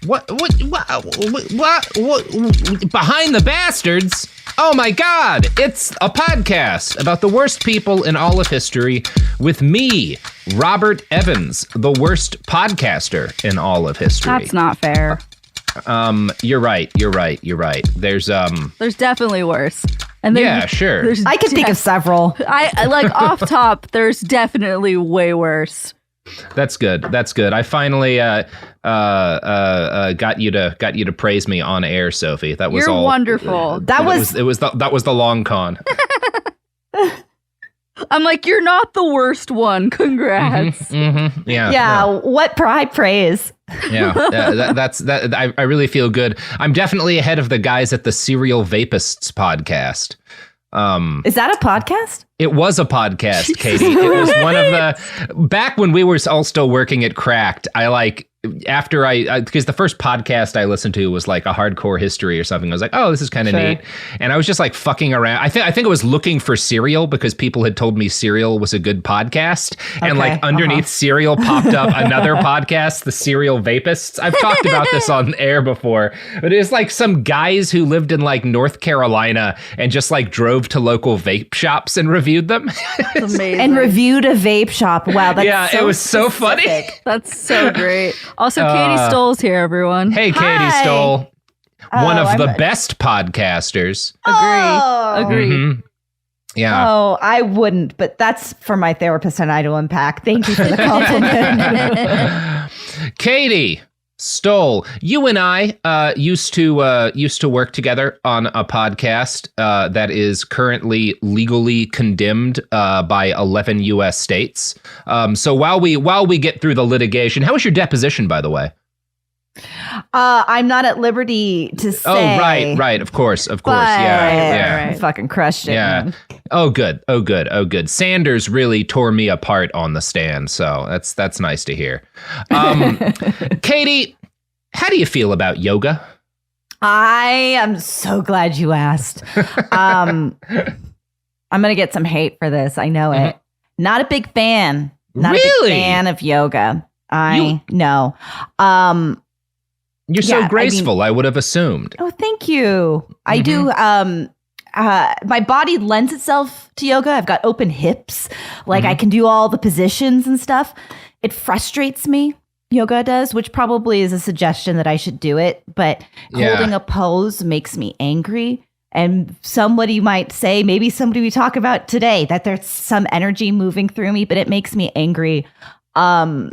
What? Behind the Bastards? Oh my God, it's a podcast about the worst people in all of history with me, Robert Evans, the worst podcaster in all of history. That's not fair. You're right. There's definitely worse. And sure. I could think of several. I like off top, there's definitely way worse. That's good. I finally got you to praise me on air, Sophie. That was You're wonderful. That was the long con. I'm like, you're not the worst one. Congrats. Yeah. What high praise. That's I really feel good. I'm definitely ahead of the guys at the Serial Vapists podcast. Is that a podcast? It was a podcast, Katie. It was one of the back when we were all still working at Cracked. Because the first podcast I listened to was like a hardcore history or something. I was like, oh, this is kind of neat. And I was just like fucking around. I think I was looking for Serial because people had told me Serial was a good podcast. And like underneath Serial popped up another podcast, the Serial Vapists. I've talked about this on air before, but it was like some guys who lived in like North Carolina and just like drove to local vape shops and reviewed them. Amazing. And reviewed a vape shop. Wow. That's it was so funny. That's so great. Also, Katy Stoll's here, everyone. Hey, Katy Stoll. One of the best podcasters. Agree. Mm-hmm. Yeah. Oh, I wouldn't, but that's for my therapist and I to unpack. Thank you for the compliment. Katy Stoll, you and I used to work together on a podcast that is currently legally condemned by 11 U.S. states. So while we get through the litigation, how was your deposition, by the way? I'm not at liberty to say. Oh, right. Of course. Yeah. I fucking crushed it. Yeah. Man. Oh, good. Sanders really tore me apart on the stand. So that's nice to hear. Katy, how do you feel about yoga? I am so glad you asked. I'm going to get some hate for this. I know it. Not a big fan. Not a big fan of yoga. I know. You're so graceful, I would have assumed. Oh, thank you. I do. My body lends itself to yoga. I've got open hips. Like I can do all the positions and stuff. It frustrates me. Yoga does, which probably is a suggestion that I should do it. But holding a pose makes me angry. And somebody might say, maybe somebody we talk about today, that there's some energy moving through me, but it makes me angry. And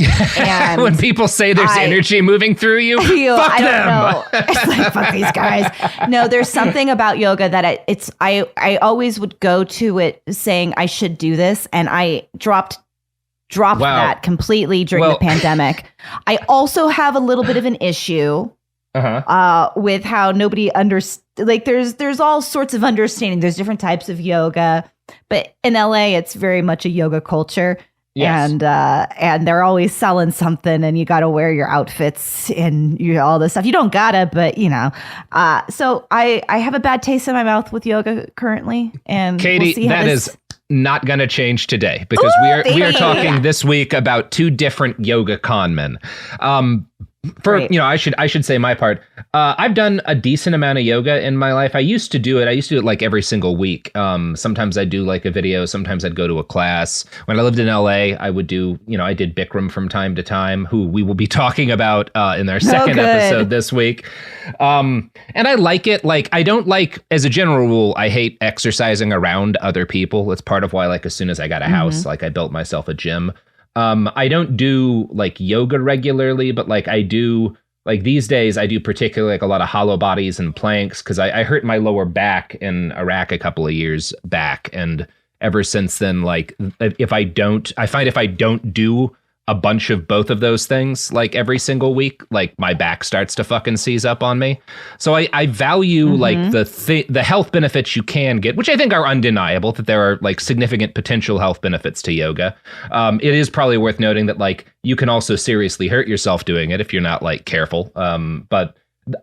when people say there's energy moving through you, fuck them. Don't know. It's like, fuck these guys. No, there's something about yoga that I always would go to it saying I should do this, and I dropped that completely during the pandemic. I also have a little bit of an issue with how nobody like there's all sorts of understanding. There's different types of yoga, but in LA it's very much a yoga culture. Yes. And they're always selling something, and you got to wear your outfits and all this stuff. You don't gotta, but so I have a bad taste in my mouth with yoga currently. And Katy, we'll see how that is not going to change today because we are talking this week about two different yoga con men. I should say my part. I've done a decent amount of yoga in my life. I used to do it like every single week. Sometimes I'd do like a video. Sometimes I'd go to a class. When I lived in LA, I would do, I did Bikram from time to time, who we will be talking about in our second episode this week. And I like it. Like, I don't like, as a general rule, I hate exercising around other people. It's part of why, like, as soon as I got a house, like I built myself a gym. I don't do like yoga regularly, but like I do, like these days I do particularly like a lot of hollow bodies and planks because I hurt my lower back in Iraq a couple of years back. And ever since then, like if I don't do a bunch of both of those things like every single week, like my back starts to fucking seize up on me. So I value like the health benefits you can get, which I think are undeniable, that there are like significant potential health benefits to yoga. It is probably worth noting that like you can also seriously hurt yourself doing it if you're not like careful. But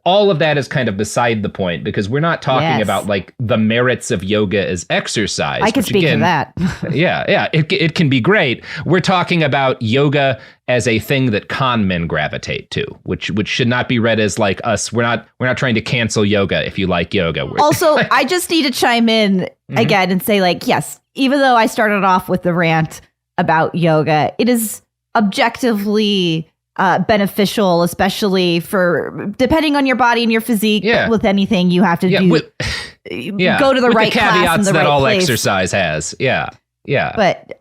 all of that is kind of beside the point, because we're not talking about like the merits of yoga as exercise. I can speak to that. yeah, it can be great. We're talking about yoga as a thing that con men gravitate to, which should not be read as like us. We're not trying to cancel yoga if you like yoga. Also, I just need to chime in again and say, like, yes, even though I started off with the rant about yoga, it is objectively beneficial, especially for depending on your body and your physique. With anything, you have to do go to the right class and the that right all place. Exercise has. Yeah. But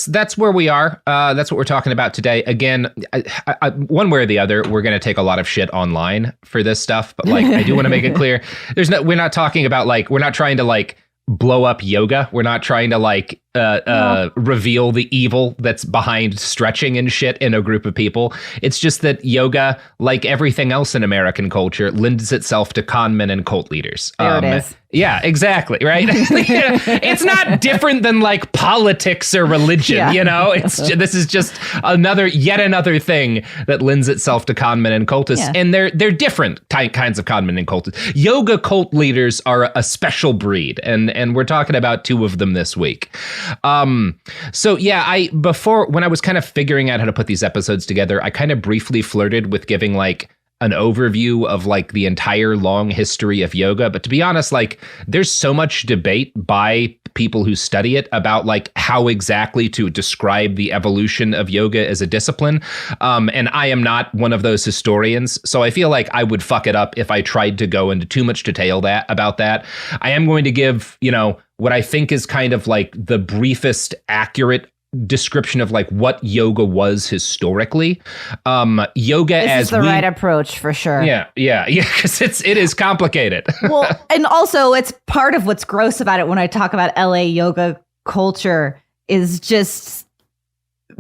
that's where we are. That's what we're talking about today. Again, I, one way or the other, we're going to take a lot of shit online for this stuff. But like, I do want to make it clear, we're not talking about like, we're not trying to like blow up yoga. We're not trying to like reveal the evil that's behind stretching and shit in a group of people. It's just that yoga, like everything else in American culture, lends itself to con men and cult leaders. There it is. Yeah, exactly. Right. It's not different than like politics or religion. You know, this is just yet another thing that lends itself to con men and cultists. And they're different kinds of con men and cultists. Yoga cult leaders are a special breed. And we're talking about two of them this week. So yeah, when I was kind of figuring out how to put these episodes together, I kind of briefly flirted with giving like an overview of like the entire long history of yoga. But to be honest, like there's so much debate by people who study it about like how exactly to describe the evolution of yoga as a discipline. And I am not one of those historians. So I feel like I would fuck it up if I tried to go into too much detail about that. I am going to give, what I think is kind of like the briefest accurate description of like what yoga was historically. Yoga this is the right approach for sure. Yeah, because it is complicated. Well, and also it's part of what's gross about it when I talk about LA yoga culture is just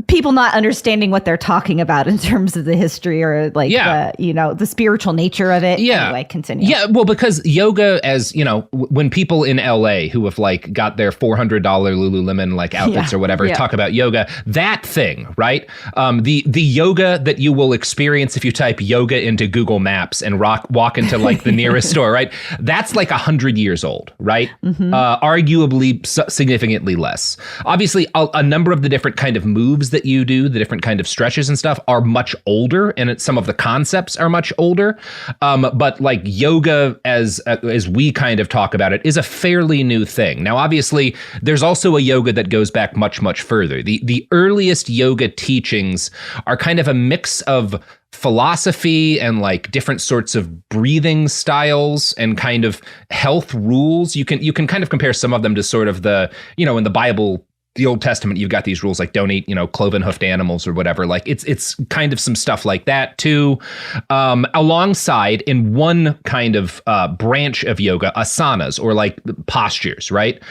people not understanding what they're talking about in terms of the history or like the spiritual nature of it. Anyway, continue. Yeah, well, because yoga, as when people in LA who have like got their $400 Lululemon like outfits or whatever talk about yoga, that thing, right? The yoga that you will experience if you type yoga into Google Maps and walk into like the nearest store, right? That's like 100 years old, right? Arguably significantly less. Obviously, a number of the different kind of moves that you do, the different kind of stretches and stuff are much older, and some of the concepts are much older. But like yoga, as we kind of talk about it, is a fairly new thing. Now, obviously, there's also a yoga that goes back much, much further. The earliest yoga teachings are kind of a mix of philosophy and like different sorts of breathing styles and kind of health rules. You can kind of compare some of them to sort of the, in the Bible, the Old Testament, you've got these rules like don't eat, cloven hoofed animals or whatever. Like it's kind of some stuff like that too. Alongside in one kind of branch of yoga, asanas or like postures, right?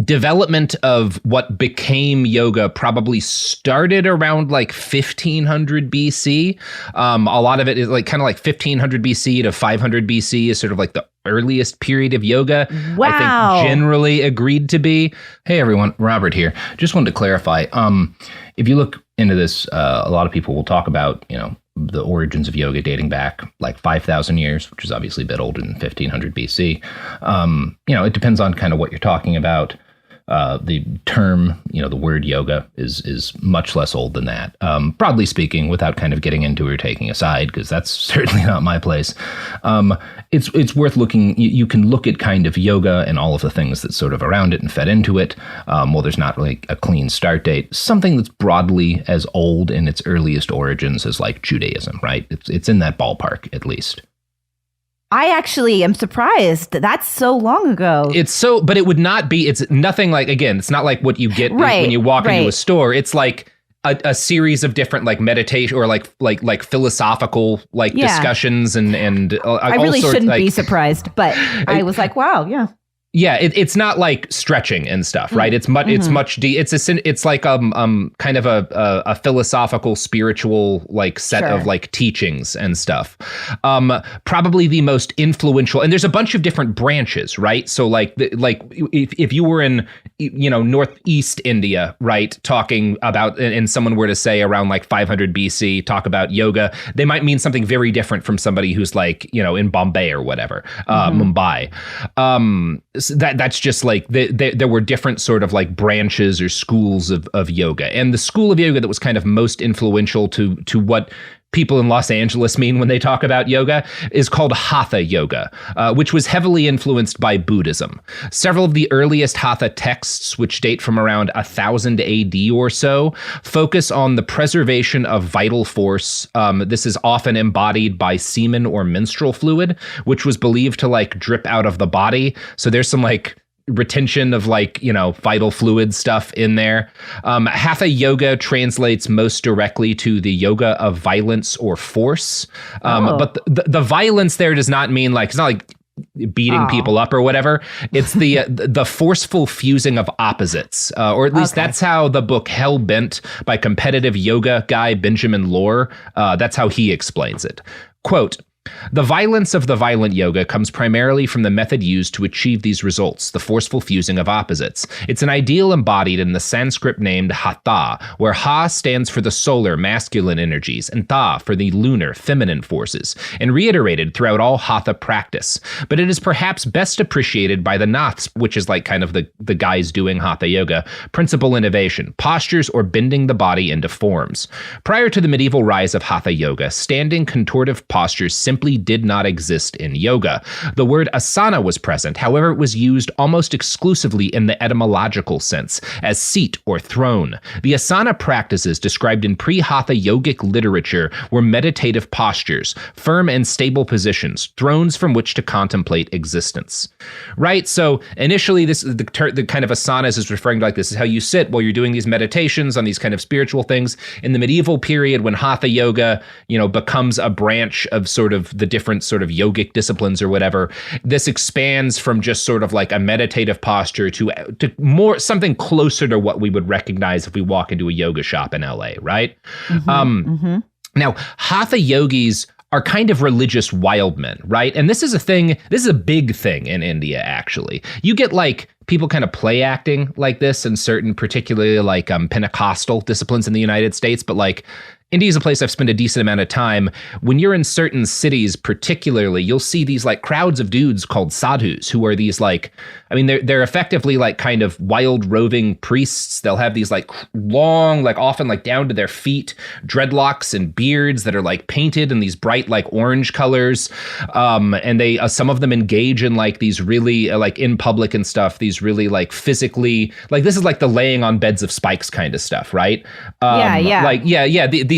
Development of what became yoga probably started around like 1500 BC. A lot of it is like kind of like 1500 BC to 500 BC is sort of like the earliest period of yoga. Wow. I think generally agreed to be. Hey everyone, Robert here. Just wanted to clarify. If you look into this, a lot of people will talk about, the origins of yoga dating back like 5,000 years, which is obviously a bit older than 1500 BC. It depends on kind of what you're talking about. The term, the word yoga is much less old than that. Broadly speaking, without kind of getting into or taking a side, because that's certainly not my place. It's worth looking. You can look at kind of yoga and all of the things that sort of around it and fed into it. Well, there's not like a clean start date. Something that's broadly as old in its earliest origins as like Judaism, right? It's in that ballpark at least. I actually am surprised that that's so long ago. But it would not be, it's nothing like, again, it's not like what you get when you walk into a store. It's like a series of different like meditation or like philosophical discussions and I really shouldn't be surprised, but I was like, wow, yeah. Yeah, it's not like stretching and stuff, right? It's much it's like kind of a philosophical, spiritual like set of like teachings and stuff. Probably the most influential, and there's a bunch of different branches, right? So like if you were in northeast India, right, talking about, and someone were to say around like 500 BC, talk about yoga, they might mean something very different from somebody who's like in Bombay or whatever, Mumbai. So that's just like there were different sort of like branches or schools of yoga, and the school of yoga that was kind of most influential to what people in Los Angeles mean when they talk about yoga is called Hatha yoga, which was heavily influenced by Buddhism. Several of the earliest Hatha texts, which date from around 1000 AD or so, focus on the preservation of vital force. This is often embodied by semen or menstrual fluid, which was believed to like drip out of the body. So there's some like retention of like vital fluid stuff in there. Hatha yoga translates most directly to the yoga of violence or force, but the violence there does not mean like, it's not like beating people up or whatever. It's the forceful fusing of opposites, or at least that's how the book Hellbent by competitive yoga guy Benjamin Lohr, that's how he explains it. Quote, "The violence of the violent yoga comes primarily from the method used to achieve these results, the forceful fusing of opposites. It's an ideal embodied in the Sanskrit named Hatha, where Ha stands for the solar, masculine energies, and Tha for the lunar, feminine forces, and reiterated throughout all Hatha practice. But it is perhaps best appreciated by the Naths, which is like kind of the guys doing Hatha yoga, principal innovation, postures or bending the body into forms. Prior to the medieval rise of Hatha yoga, standing contortive postures simply did not exist in yoga. The word asana was present, however, it was used almost exclusively in the etymological sense, as seat or throne. The asana practices described in pre-Hatha yogic literature were meditative postures, firm and stable positions, thrones from which to contemplate existence." Right? So initially, the kind of asanas is referring to like this is how you sit while you're doing these meditations on these kind of spiritual things. In the medieval period, when Hatha yoga, becomes a branch of sort of the different sort of yogic disciplines or whatever, this expands from just sort of like a meditative posture to more something closer to what we would recognize if we walk into a yoga shop in LA, right? Now, Hatha yogis are kind of religious wild men, right? And this is a big thing in India, actually. You get like people kind of play acting like this in certain particularly like Pentecostal disciplines in the United States, but like India is a place I've spent a decent amount of time. When you're in certain cities, particularly, you'll see these like crowds of dudes called sadhus, who are these like, I mean, they're effectively like kind of wild roving priests. They'll have these like long, like often like down to their feet, dreadlocks and beards that are like painted in these bright like orange colors. And they, some of them engage in like these really like in public and stuff, these really like physically, like this is like the laying on beds of spikes kind of stuff, right?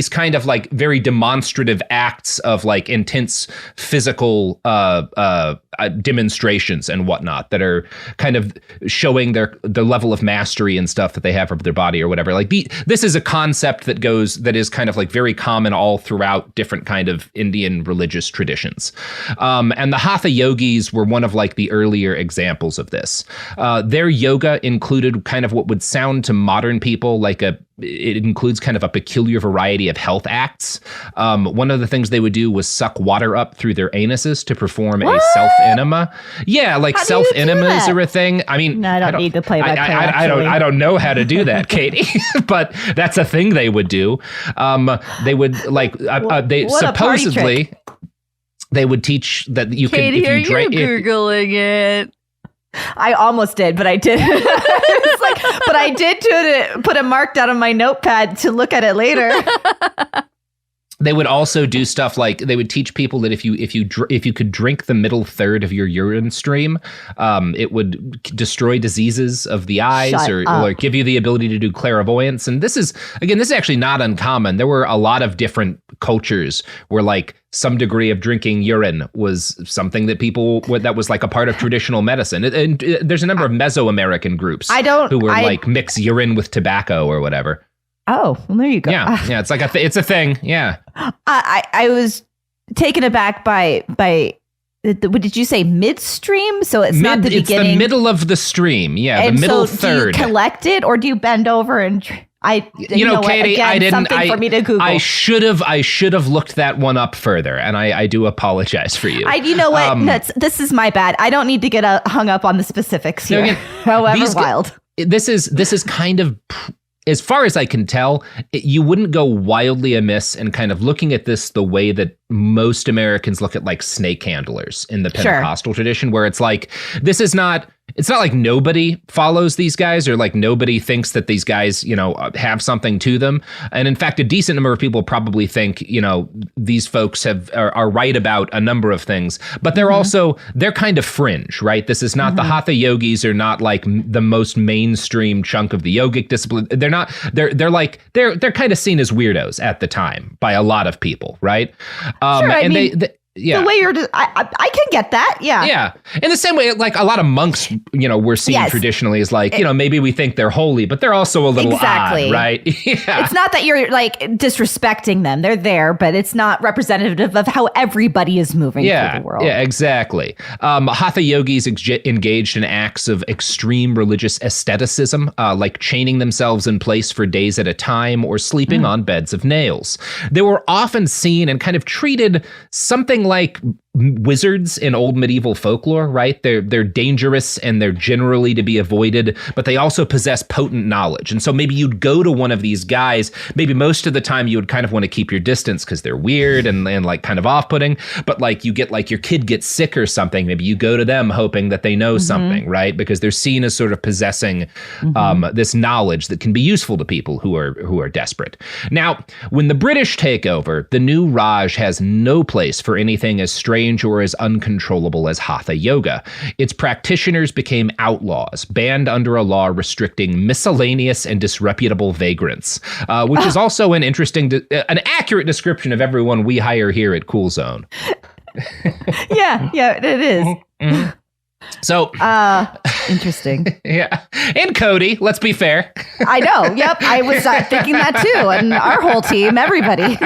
These kind of like very demonstrative acts of like intense physical demonstrations and whatnot that are kind of showing the level of mastery and stuff that they have of their body or whatever. Like this is a concept that is kind of like very common all throughout different kind of Indian religious traditions. And the Hatha yogis were one of like the earlier examples of this. Their yoga included kind of what would sound to modern people like it includes kind of a peculiar variety of health acts. One of the things they would do was suck water up through their anuses to perform a self-enema. Yeah, like self-enemas are a thing. I mean, no, I don't need to play by play. I don't know how to do that, Katie, but that's a thing they would do. They would like they supposedly they would teach that you Katie, could if you drank. Are you Googling it? I almost did, but I didn't. But I did put a mark down on my notepad to look at it later. They would also do stuff like they would teach people that if you could drink the middle third of your urine stream, it would destroy diseases of the eyes or give you the ability to do clairvoyance. And this is actually not uncommon. There were a lot of different cultures where like some degree of drinking urine was something that was like a part of traditional medicine. And there's a number of Mesoamerican groups who were like mix urine with tobacco or whatever. Oh, well, there you go. Yeah, it's like it's a thing. Yeah, I was taken aback by did you say midstream? So it's not the beginning. It's the middle of the stream. Yeah, and the middle so third. Do you collect it, or do you bend over and? Katie, again, I didn't. Something for me to Google. I should have looked that one up further, and I do apologize for you. You know what? This is my bad. I don't need to get hung up on the specifics here. Again, however wild. This is kind of. As far as I can tell, you wouldn't go wildly amiss in kind of looking at this the way that most Americans look at like snake handlers in the Pentecostal tradition, where it's like, it's not like nobody follows these guys or like nobody thinks that these guys, have something to them. And in fact, a decent number of people probably think, these folks are right about a number of things, but they're kind of fringe, right? This is not the Hatha yogis are not like the most mainstream chunk of the yogic discipline. They're not, they're kind of seen as weirdos at the time by a lot of people, right? Yeah. The way I can get that. Yeah. Yeah. In the same way, like a lot of monks, we're seen traditionally as like, maybe we think they're holy, but they're also a little odd, right? Yeah. It's not that you're like disrespecting them. They're there, but it's not representative of how everybody is moving through the world. Yeah, exactly. Hatha yogis engaged in acts of extreme religious asceticism, like chaining themselves in place for days at a time or sleeping on beds of nails. They were often seen and kind of treated something like wizards in old medieval folklore, right? They're dangerous and they're generally to be avoided, but they also possess potent knowledge. And so maybe you'd go to one of these guys, maybe most of the time you would kind of want to keep your distance because they're weird and like kind of off-putting, but like you get like your kid gets sick or something, maybe you go to them hoping that they know something, right? Because they're seen as sort of possessing this knowledge that can be useful to people who are desperate. Now, when the British take over, the new Raj has no place for anything as strange or as uncontrollable as Hatha yoga. Its practitioners became outlaws, banned under a law restricting miscellaneous and disreputable vagrants, which is also an accurate description of everyone we hire here at Cool Zone. Yeah, it is. Mm-hmm. So interesting. Yeah. And Cody, let's be fair. I know. Yep. I was thinking that too. And our whole team, everybody.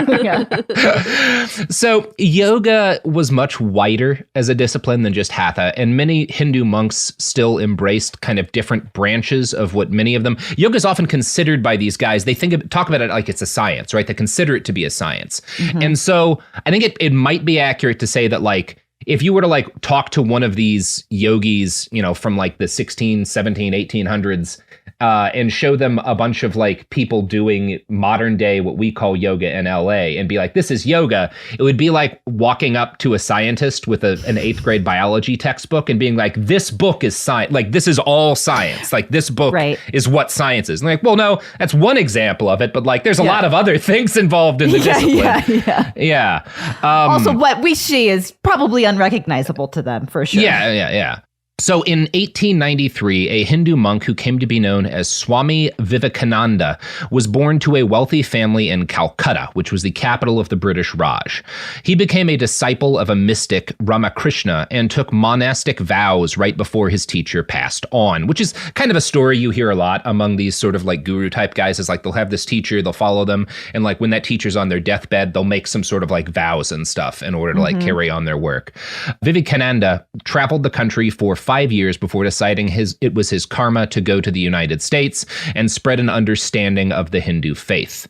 So yoga was much wider as a discipline than just hatha. And many Hindu monks still embraced kind of different branches of what many of them. Yoga is often considered by these guys. They talk about it like it's a science, right? They consider it to be a science. And so I think it might be accurate to say that like, if you were to like talk to one of these yogis, from like the 16, 17, 1800s, and show them a bunch of like people doing modern day, what we call yoga in LA and be like, this is yoga. It would be like walking up to a scientist with an 8th grade biology textbook and being like, this book is science. Like, this is all science. Like this book is what science is. And like, well, no, that's one example of it. But like, there's a lot of other things involved in the discipline. Yeah. Also, what we see is probably unrecognizable to them for sure. Yeah. So in 1893, a Hindu monk who came to be known as Swami Vivekananda was born to a wealthy family in Calcutta, which was the capital of the British Raj. He became a disciple of a mystic, Ramakrishna, and took monastic vows right before his teacher passed on, which is kind of a story you hear a lot among these sort of like guru type guys. Is like they'll have this teacher, they'll follow them, and like when that teacher's on their deathbed, they'll make some sort of like vows and stuff in order to like carry on their work. Vivekananda traveled the country for 5 years before deciding it was his karma to go to the United States and spread an understanding of the Hindu faith.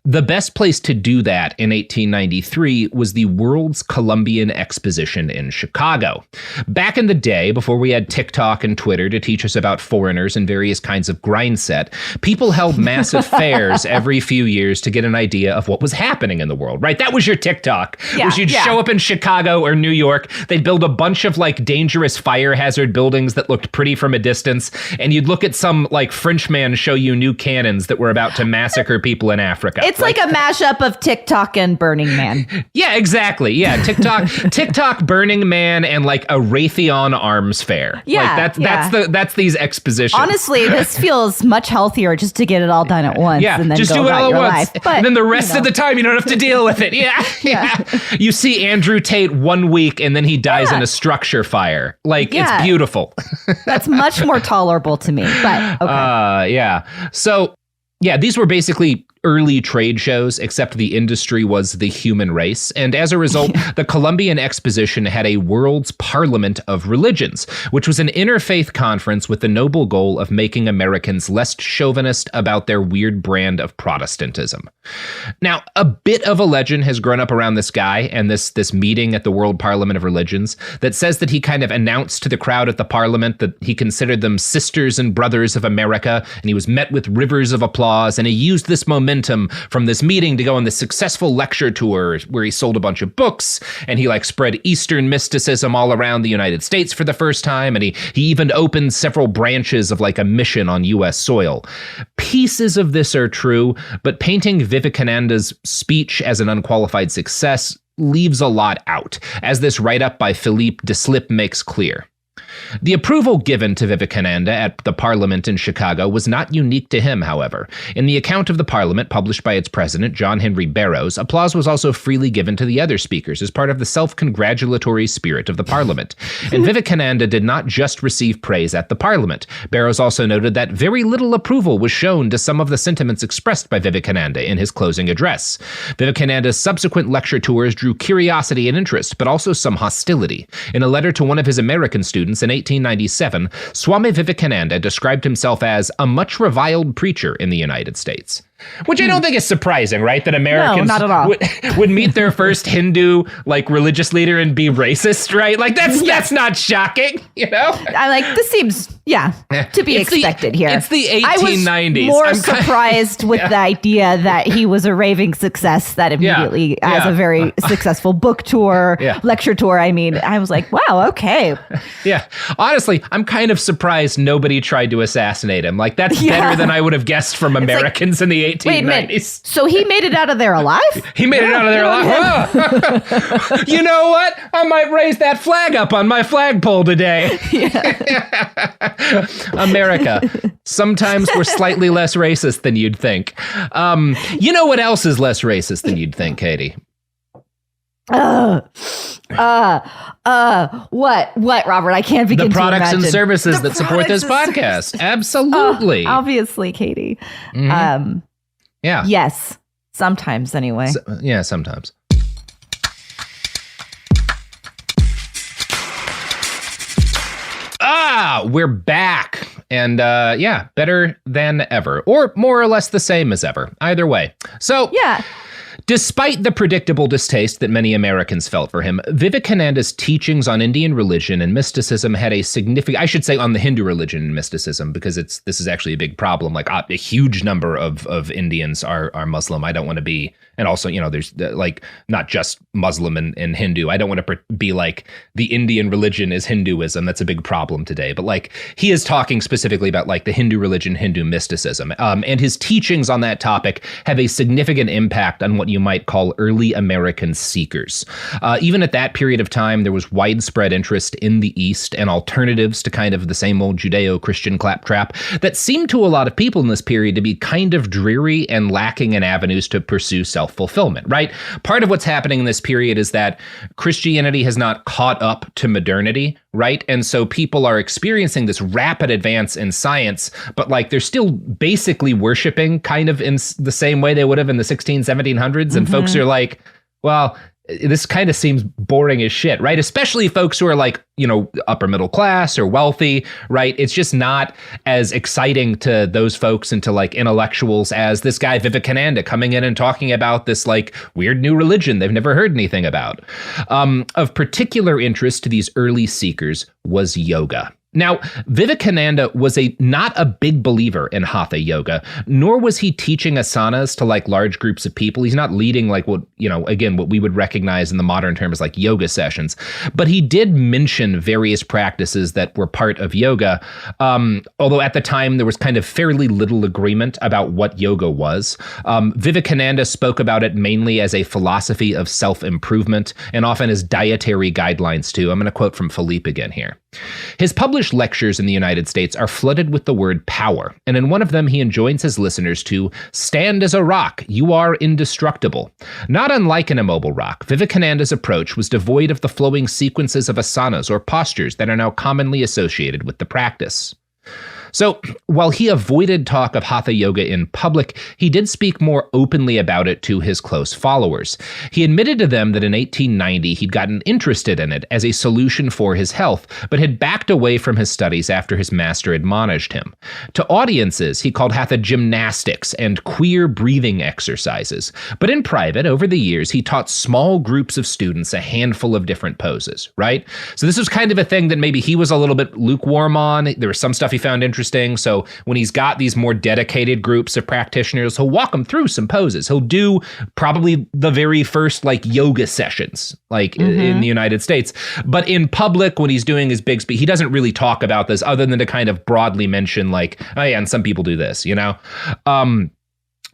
The best place to do that in 1893 was the World's Columbian Exposition in Chicago. Back in the day, before we had TikTok and Twitter to teach us about foreigners and various kinds of grind set, people held massive fairs every few years to get an idea of what was happening in the world, right? That was your TikTok. You'd show up in Chicago or New York, they'd build a bunch of like dangerous fire hazard buildings that looked pretty from a distance, and you'd look at some like Frenchman show you new cannons that were about to massacre people in Africa. It's like a mashup of TikTok and Burning Man. Yeah, exactly. Yeah, TikTok, Burning Man, and like a Raytheon arms fair. Yeah, like that's these expositions. Honestly, this feels much healthier just to get it all done at once. Yeah, and then just go do it all at once. Life. But, and then the rest of the time you don't have to deal with it. Yeah. You see Andrew Tate 1 week and then he dies in a structure fire. Like it's beautiful. That's much more tolerable to me. But okay. So these were basically early trade shows, except the industry was the human race. And as a result, the Columbian Exposition had a World's Parliament of Religions, which was an interfaith conference with the noble goal of making Americans less chauvinist about their weird brand of Protestantism. Now, a bit of a legend has grown up around this guy and this meeting at the World Parliament of Religions that says that he kind of announced to the crowd at the parliament that he considered them sisters and brothers of America, and he was met with rivers of applause, and he used this momentum from this meeting to go on this successful lecture tour where he sold a bunch of books, and he spread Eastern mysticism all around the United States for the first time, and he even opened several branches of a mission on U.S. soil. Pieces of this are true, but painting Vivekananda's speech as an unqualified success leaves a lot out, as this write-up by Philippe Deslip makes clear. The approval given to Vivekananda at the Parliament in Chicago was not unique to him, however. In the account of the Parliament published by its president, John Henry Barrows, applause was also freely given to the other speakers as part of the self-congratulatory spirit of the Parliament. And Vivekananda did not just receive praise at the Parliament. Barrows also noted that very little approval was shown to some of the sentiments expressed by Vivekananda in his closing address. Vivekananda's subsequent lecture tours drew curiosity and interest, but also some hostility. In a letter to one of his American students in 1897, Swami Vivekananda described himself as a much reviled preacher in the United States. Which I don't think is surprising, right? That Americans not at all. would meet their first Hindu religious leader and be racist, right? That's not shocking, I'm this seems to be expected here. It's the 1890s. I was more surprised with the idea that he was a raving success that immediately as a very successful book tour, lecture tour. I mean, I was like, wow, okay. Yeah. Honestly, I'm kind of surprised nobody tried to assassinate him. That's better than I would have guessed from Americans in the 1890s. Wait a minute. So he made it out of there alive? He made it out of there alive. Oh. You know what? I might raise that flag up on my flagpole today. America. Sometimes we're slightly less racist than you'd think. You know what else is less racist than you'd think, Katie? What, Robert? I can't begin to imagine. The products and services that support this podcast. Absolutely. Obviously, Katie. Mm-hmm. Yeah. Yes. Sometimes, anyway. Sometimes. We're back. And better than ever. Or more or less the same as ever. Either way. So, despite the predictable distaste that many Americans felt for him, Vivekananda's teachings on Indian religion and mysticism had a significant, I should say on the Hindu religion and mysticism, because this is actually a big problem. A huge number of Indians are Muslim. I don't want to be, and also, there's not just Muslim and Hindu. I don't want to be the Indian religion is Hinduism. That's a big problem today. But he is talking specifically about the Hindu religion, Hindu mysticism. And his teachings on that topic have a significant impact on what you might call early American seekers. Even at that period of time, there was widespread interest in the East and alternatives to kind of the same old Judeo-Christian claptrap that seemed to a lot of people in this period to be kind of dreary and lacking in avenues to pursue self-fulfillment, right? Part of what's happening in this period is that Christianity has not caught up to modernity, right? And so people are experiencing this rapid advance in science, but they're still basically worshiping kind of in the same way they would have in the 1700s. And folks are well, this kind of seems boring as shit, right? Especially folks who are upper middle class or wealthy, right? It's just not as exciting to those folks and to intellectuals as this guy Vivekananda coming in and talking about this weird new religion they've never heard anything about. Of particular interest to these early seekers was yoga. Now, Vivekananda was not a big believer in hatha yoga, nor was he teaching asanas to large groups of people. He's not leading what we would recognize in the modern terms as yoga sessions. But he did mention various practices that were part of yoga, although at the time there was kind of fairly little agreement about what yoga was. Vivekananda spoke about it mainly as a philosophy of self-improvement and often as dietary guidelines too. I'm going to quote from Philippe again here. His published lectures in the United States are flooded with the word power, and in one of them he enjoins his listeners to stand as a rock, you are indestructible. Not unlike an immobile rock, Vivekananda's approach was devoid of the flowing sequences of asanas or postures that are now commonly associated with the practice. So while he avoided talk of hatha yoga in public, he did speak more openly about it to his close followers. He admitted to them that in 1890 he'd gotten interested in it as a solution for his health, but had backed away from his studies after his master admonished him. To audiences, he called hatha gymnastics and queer breathing exercises. But in private, over the years, he taught small groups of students a handful of different poses, right? So this was kind of a thing that maybe he was a little bit lukewarm on. There was some stuff he found interesting. So when he's got these more dedicated groups of practitioners, he'll walk them through some poses. He'll do probably the very first like yoga sessions, like in the United States. But in public, when he's doing his big speech, he doesn't really talk about this other than to kind of broadly mention like, oh yeah, and some people do this, you know?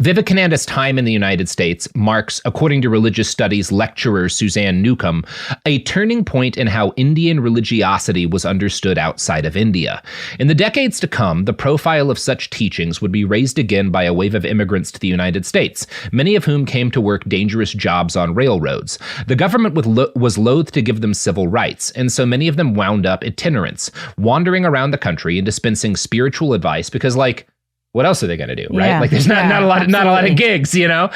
Vivekananda's time in the United States marks, according to religious studies lecturer Suzanne Newcomb, a turning point in how Indian religiosity was understood outside of India. In the decades to come, the profile of such teachings would be raised again by a wave of immigrants to the United States, many of whom came to work dangerous jobs on railroads. The government was loath to give them civil rights, and so many of them wound up itinerants, wandering around the country and dispensing spiritual advice because, like, what else are they going to do, right? Yeah, like there's not a lot absolutely. of gigs, you know?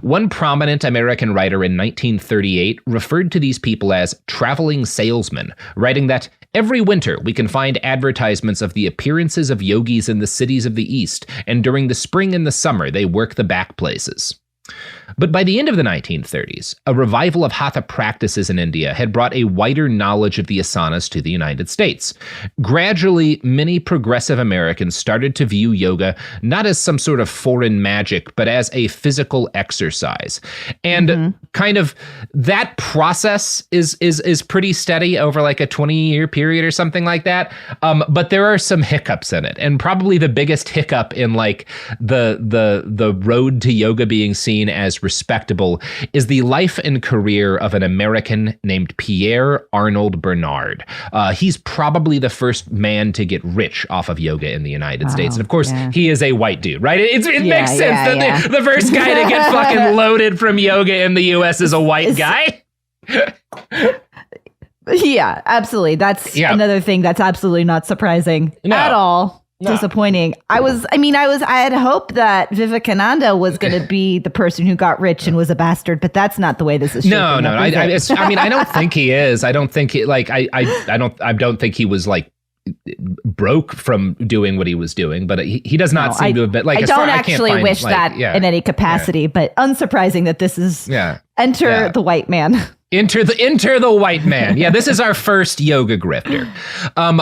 One prominent American writer in 1938 referred to these people as traveling salesmen, writing that every winter we can find advertisements of the appearances of yogis in the cities of the East, and during the spring and the summer they work the back places. But by the end of the 1930s, a revival of hatha practices in India had brought a wider knowledge of the asanas to the United States. Gradually, many progressive Americans started to view yoga not as some sort of foreign magic, but as a physical exercise. And kind of that process is pretty steady over like a 20-year period or something like that. But there are some hiccups in it. And probably the biggest hiccup in like the road to yoga being seen as respectable is the life and career of an American named Pierre Arnold Bernard. He's probably the first man to get rich off of yoga in the United States. And of course, he is a white dude, right? It makes sense that the first guy to get fucking loaded from yoga in the US is a white guy. Yeah, absolutely. That's another thing that's absolutely not surprising at all. No. Disappointing. I had hoped that Vivekananda was going to be the person who got rich and was a bastard, but that's not the way this is shaping up. No. I don't think he is. I don't think he I don't think he was like broke from doing what he was doing, but he does not seem to have been like. I don't actually wish that in any capacity, but unsurprising that this is enter the white man. Enter the white man. Yeah, this is our first yoga grifter.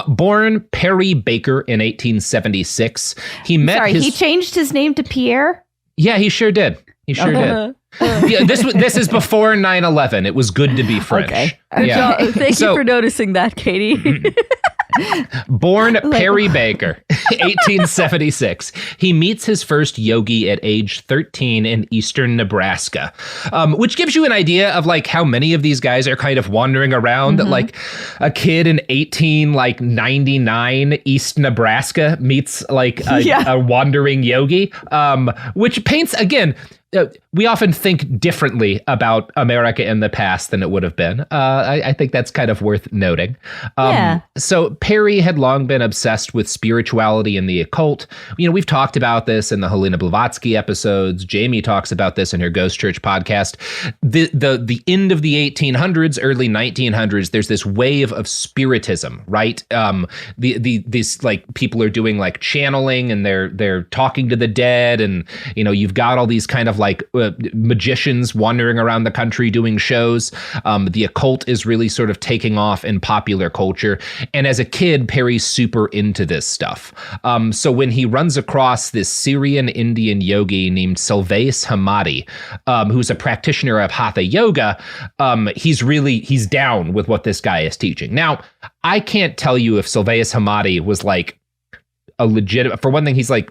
Born Perry Baker in 1876, he changed his name to Pierre? Yeah, he sure did. He sure did. Yeah, this is before 9/11. It was good to be French. Okay. Thank you for noticing that, Katie. Born Perry Baker, 1876. He meets his first yogi at age 13 in eastern Nebraska, which gives you an idea of like how many of these guys are kind of wandering around. Like a kid in 1899 East Nebraska meets like a wandering yogi, which paints, again, we often think differently about America in the past than it would have been. I think that's kind of worth noting. So Perry had long been obsessed with spirituality and the occult. You know, we've talked about this in the Helena Blavatsky episodes. Jamie talks about this in her Ghost Church podcast. The end of the 1800s, early 1900s, there's this wave of spiritism, right? These like people are doing like channeling and they're talking to the dead, and you know, you've got all these kind of like magicians wandering around the country doing shows. The occult is really sort of taking off in popular culture. And as a kid, Perry's super into this stuff. So when he runs across this Syrian Indian yogi named Sylvain Hamadi, who's a practitioner of hatha yoga, he's down with what this guy is teaching. Now, I can't tell you if Sylvain Hamadi was like a legitimate, for one thing, he's like,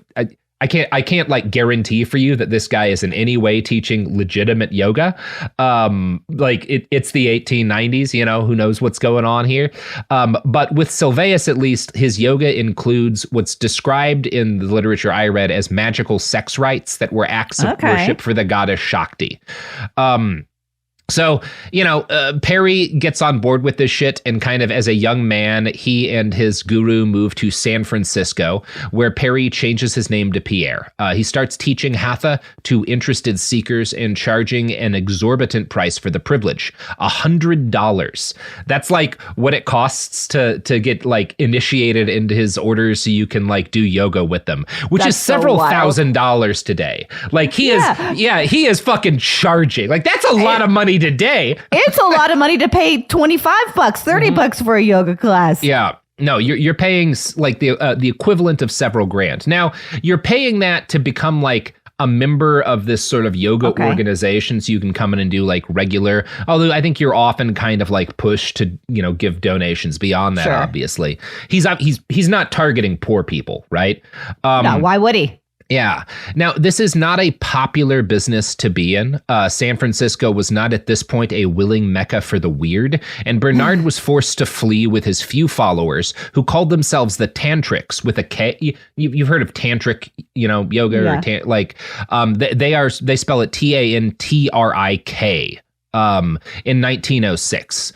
I can't like guarantee for you that this guy is in any way teaching legitimate yoga. Like it's the 1890s, you know, who knows what's going on here. But with Sylvain, at least, his yoga includes what's described in the literature I read as magical sex rites that were acts of worship for the goddess Shakti. So, Perry gets on board with this shit, and kind of as a young man, he and his guru move to San Francisco, where Perry changes his name to Pierre. He starts teaching hatha to interested seekers and charging an exorbitant price for the privilege, $100. That's like what it costs to get like initiated into his orders so you can like do yoga with them, which is several $1,000s today. Like he is fucking charging. Like that's a lot of money today. It's a lot of money to pay $25, $30 for a yoga class. Yeah. No, you're paying like the equivalent of several grand. Now, you're paying that to become like a member of this sort of yoga organization, so you can come in and do like regular, although I think you're often kind of like pushed to, give donations beyond that, obviously. He's not targeting poor people, right? No, why would he? Yeah. Now, this is not a popular business to be in. San Francisco was not at this point a willing mecca for the weird, and Bernard was forced to flee with his few followers, who called themselves the Tantrics with a K. You've heard of tantric, yoga, or they spell it TANTRIK. In 1906.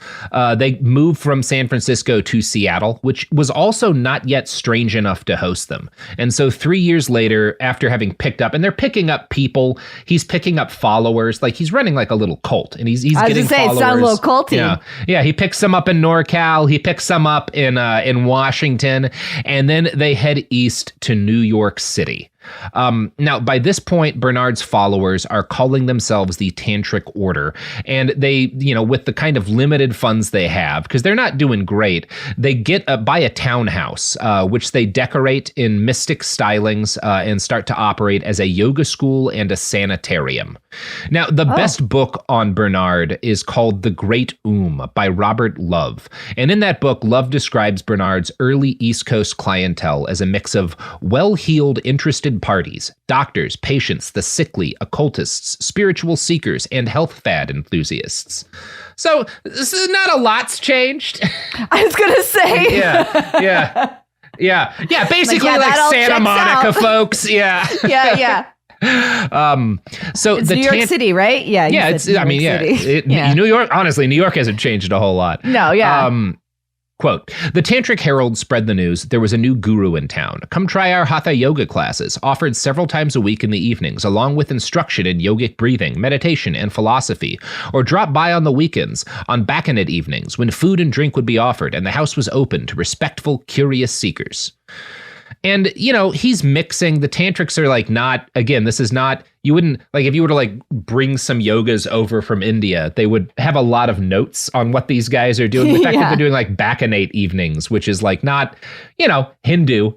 They moved from San Francisco to Seattle, which was also not yet strange enough to host them. And so 3 years later, after having picked up, and they're picking up people, he's picking up followers, like he's running like a little cult, and he's getting followers. It sounds a little culty. Yeah, he picks some up in NorCal, he picks some up in Washington, and then they head east to New York City. Now, by this point, Bernard's followers are calling themselves the Tantric Order, and they, with the kind of limited funds they have, because they're not doing great, they buy a townhouse, which they decorate in mystic stylings and start to operate as a yoga school and a sanitarium. Now, the best book on Bernard is called The Great Oom by Robert Love. And in that book, Love describes Bernard's early East Coast clientele as a mix of well-heeled, interested parties, doctors, patients, the sickly, occultists, spiritual seekers, and health fad enthusiasts. So, not a lot's changed. I was going to say. Yeah. Basically like Santa Monica folks. Yeah. So it's New York City, right? Yeah. New York, honestly, New York hasn't changed a whole lot. No, yeah. Quote, the Tantric Herald spread the news there was a new guru in town. Come try our Hatha yoga classes, offered several times a week in the evenings, along with instruction in yogic breathing, meditation, and philosophy. Or drop by on the weekends, on Bacchanet evenings, when food and drink would be offered, and the house was open to respectful, curious seekers. And, he's mixing, the tantrics are like not, again, this is not, you wouldn't, like if you were to like bring some yogas over from India, they would have a lot of notes on what these guys are doing. The fact that they're doing like Bacchanet evenings, which is like not, Hindu,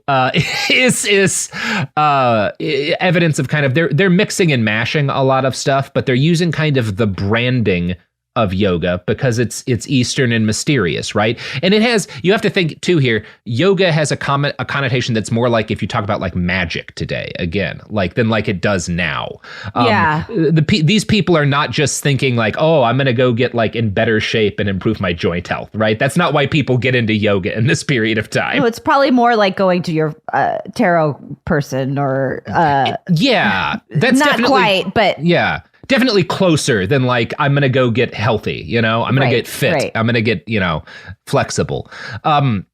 is evidence of kind of, they're mixing and mashing a lot of stuff, but they're using kind of the branding of yoga because it's Eastern and mysterious, right? And it has, you have to think too here, yoga has a connotation that's more like if you talk about like magic today, again, than it does now. These people are not just thinking like, oh, I'm going to go get like in better shape and improve my joint health, right? That's not why people get into yoga in this period of time. No, it's probably more like going to your tarot person or... that's not quite, but... Yeah. Definitely closer than like, I'm going to go get healthy, I'm going to get fit. Right. I'm going to get, flexible. One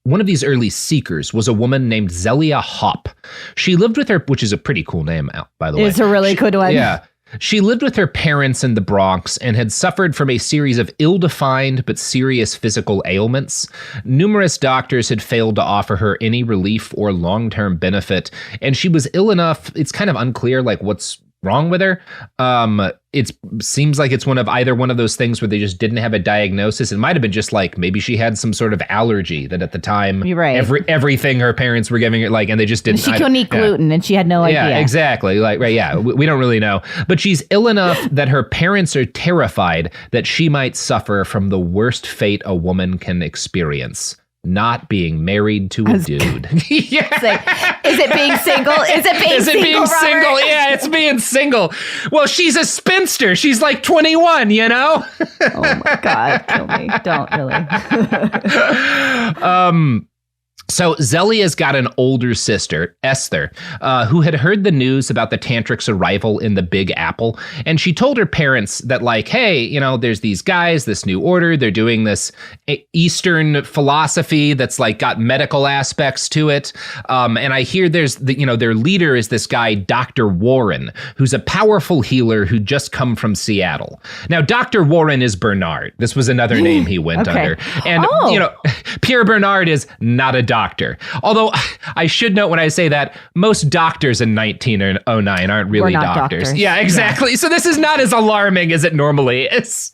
of these early seekers was a woman named Zelia Hopp. She lived with her, which is a pretty cool name, by the way. It's a really good one. Yeah. She lived with her parents in the Bronx and had suffered from a series of ill-defined but serious physical ailments. Numerous doctors had failed to offer her any relief or long-term benefit, and she was ill enough, it's kind of unclear like what's wrong with her. It seems like it's one of those things where they just didn't have a diagnosis. It might have been just like maybe she had some sort of allergy that at the time everything her parents were giving her and they just didn't. She couldn't eat gluten and she had no idea. Yeah, exactly. We don't really know. But she's ill enough that her parents are terrified that she might suffer from the worst fate a woman can experience. Not being married to a dude. Yeah. Is it being single? Is it being single? Yeah, it's being single. Well, she's a spinster. She's like 21, Oh my God, kill me. Don't really. So Zelia's got an older sister, Esther, who had heard the news about the tantric's arrival in the Big Apple. And she told her parents that, like, hey, you know, there's these guys, this new order. They're doing this Eastern philosophy that's like got medical aspects to it. And I hear there's, their leader is this guy, Dr. Warren, who's a powerful healer who just come from Seattle. Now, Dr. Warren is Bernard. This was another name he went under. And, Pierre Bernard is not a doctor. Although I should note when I say that, most doctors in 1909 aren't really doctors. Yeah, exactly. Yeah. So this is not as alarming as it normally is.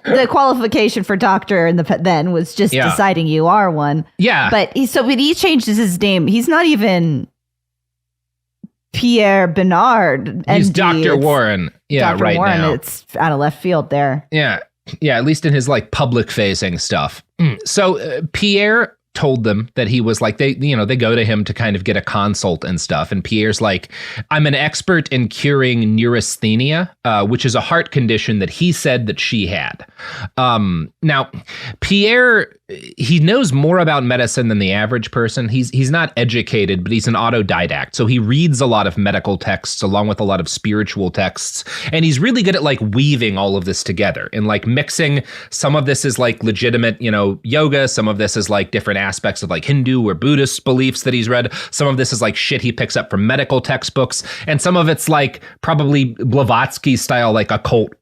The qualification for doctor then was just deciding you are one. Yeah. But he changes his name. He's not even Pierre Bernard. He's Dr. Warren. Yeah, Dr. right Warren, now. It's out of left field there. Yeah. Yeah, at least in his like public facing stuff. So Pierre told them that he was like, they go to him to kind of get a consult and stuff. And Pierre's like, I'm an expert in curing neurasthenia, which is a heart condition that he said that she had. Now, Pierre, he knows more about medicine than the average person. He's not educated, but he's an autodidact. So he reads a lot of medical texts along with a lot of spiritual texts. And he's really good at like weaving all of this together and like mixing. Some of this is like legitimate, yoga. Some of this is like different aspects of like Hindu or Buddhist beliefs that he's read. Some of this is like shit he picks up from medical textbooks. And some of it's like probably Blavatsky style, like occult,